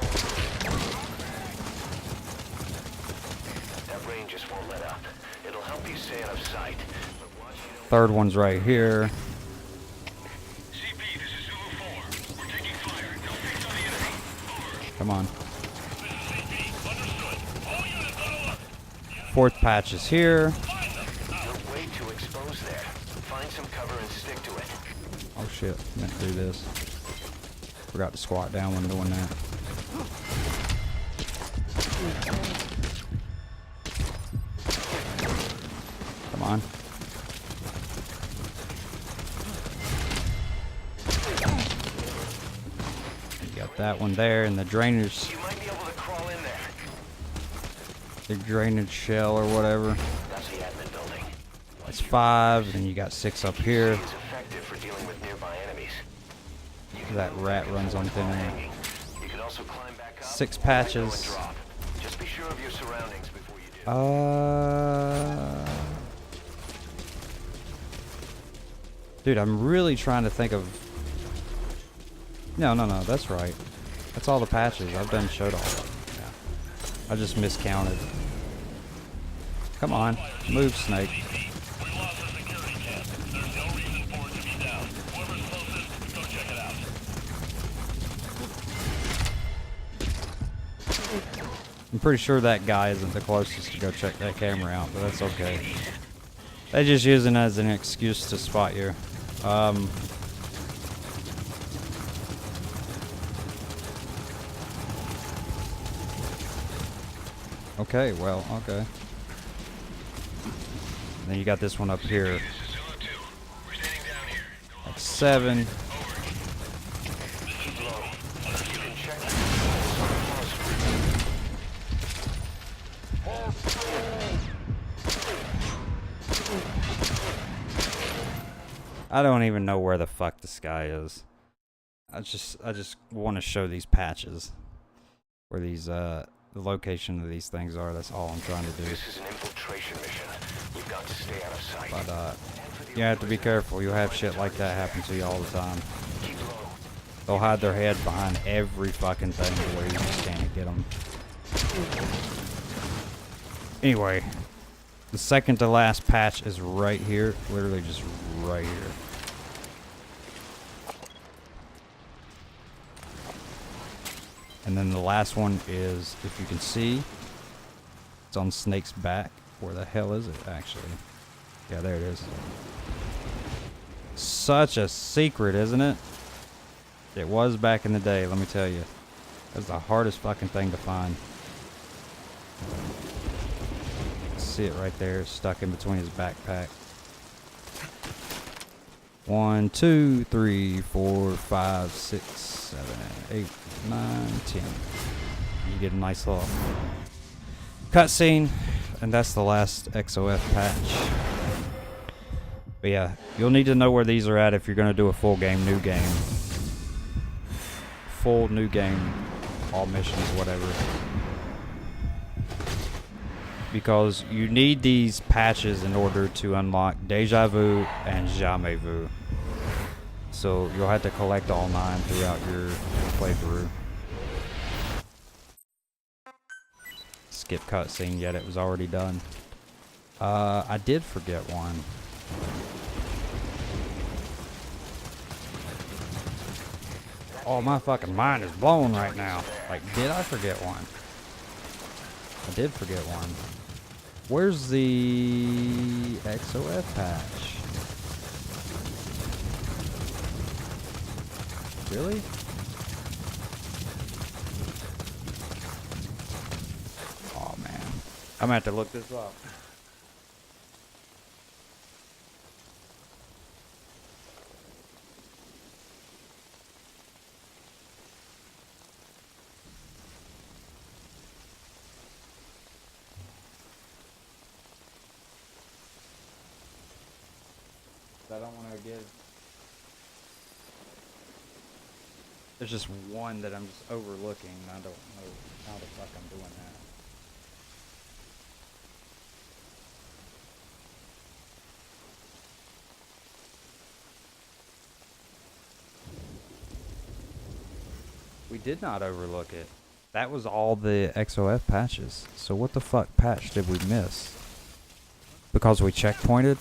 S3: That rain just won't let up. It'll help you stay out of sight. But watch you don't.
S1: Third one's right here.
S5: CP, this is Zulu 4. We're taking fire. No fix on the enemy. Over.
S1: Come on.
S5: CP, understood. All units on alert.
S1: Fourth patch is here.
S3: You're way too exposed there. Find some cover and stick to it.
S1: Oh shit, meant to do this. Forgot to squat down when doing that. Come on. You got that one there, and the drainage,
S3: You might be able to crawl in there.
S1: the drainage shell or whatever.
S3: That's the admin building.
S1: It's 5, and you got 6 up here.
S3: It's effective for dealing with nearby enemies. You can
S1: That
S3: move
S1: rat
S3: back
S1: runs on
S3: and
S1: thin
S3: forth
S1: air.
S3: hanging. You can also climb back up,
S1: 6
S3: or go and
S1: patches.
S3: drop. Just be sure of your surroundings before you do.
S1: Dude, I'm really trying to think of... No, that's right. That's all the patches. I've done showed all of them. Yeah. I just miscounted. Come on. Move, Snake.
S5: We lost the security cam. There's no reason for it to be down. Whoever's closest, go check it out.
S1: I'm pretty sure that guy isn't the closest to go check that camera out, but that's okay. They just using it as an excuse to spot you. Okay, well, okay. Then you got this one up here.
S5: This is Zulu 2. We're standing down here. No
S1: Like 7.
S3: Keep low. You can check that.
S1: I don't even know where the fuck this guy is. I just want to show these patches. Where these, the location of these things are. That's all I'm trying to do.
S3: This is an infiltration mission. You've got to stay out of sight.
S1: But, you have to be careful. You'll have shit like that happen to you all the time.
S3: Keep low.
S1: They'll hide their head behind every fucking thing to where you just can't get them. Anyway, the second to last patch is right here. Literally just right here. And then the last one is, if you can see, it's on Snake's back. Where the hell is it, actually? Yeah, there it is. Such a secret, isn't it? It was back in the day, let me tell you. That's the hardest fucking thing to find. See it right there, stuck in between his backpack. 1, 2, 3, 4, 5, 6, 7, 8, 9, 10. You get a nice little cutscene, and that's the last XOF patch. But yeah, you'll need to know where these are at if you're gonna do a full game, new game. Full new game, all missions, whatever. Because you need these patches in order to unlock Deja Vu and Jamais Vu. So you'll have to collect all 9 throughout your playthrough. Skip cutscene yet, it was already done. I did forget one. Oh, my fucking mind is blown right now. Like, did I forget one? I did forget one. Where's the XOF patch? Really? Oh man. I'm gonna have to look this up. I don't want to give. There's just one that I'm just overlooking. I don't know how the fuck I'm doing that. We did not overlook it. That was all the XOF patches. So what the fuck patch did we miss? Because we checkpointed?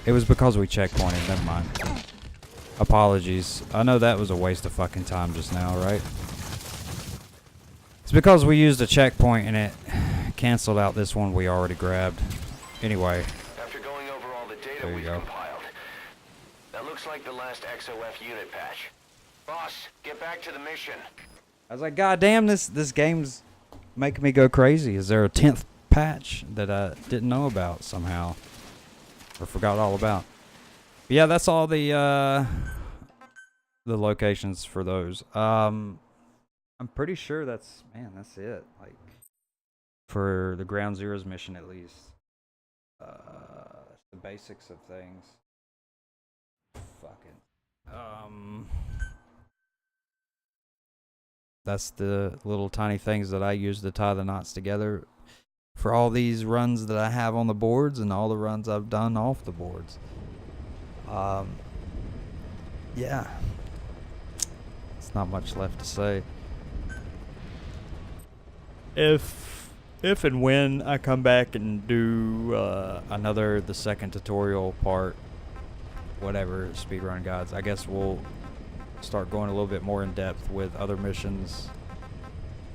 S1: It was because we checkpointed, never mind. Apologies. I know that was a waste of fucking time just now, right? It's because we used a checkpoint and it canceled out this one we already grabbed. Anyway.
S3: After going over all the data
S1: There you
S3: we've
S1: go.
S3: compiled, that looks like the last XOF unit patch. Boss, get back to the mission.
S1: I was like, God damn, this game's making me go crazy. Is there a 10th patch that I didn't know about somehow? Or forgot all about? But yeah, that's all the locations for those. I'm pretty sure that's it. Like, for the Ground Zeroes mission at least. The basics of things. Fucking. That's the little tiny things that I use to tie the knots together for all these runs that I have on the boards and all the runs I've done off the boards. Yeah. It's not much left to say. If and when I come back and do the second tutorial part, whatever, speedrun guides, I guess we'll start going a little bit more in depth with other missions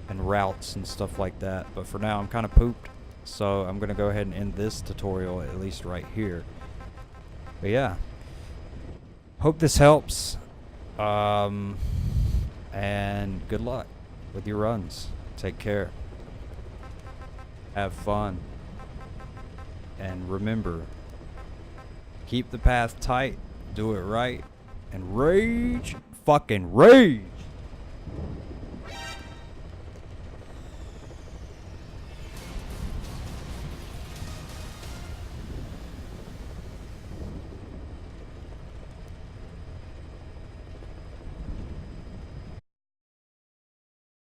S1: and routes and stuff like that. But for now, I'm kind of pooped, so I'm gonna go ahead and end this tutorial at least right here. But yeah, hope this helps, and good luck with your runs. Take care, have fun, and remember, keep the path tight, do it right, and rage, fucking rage.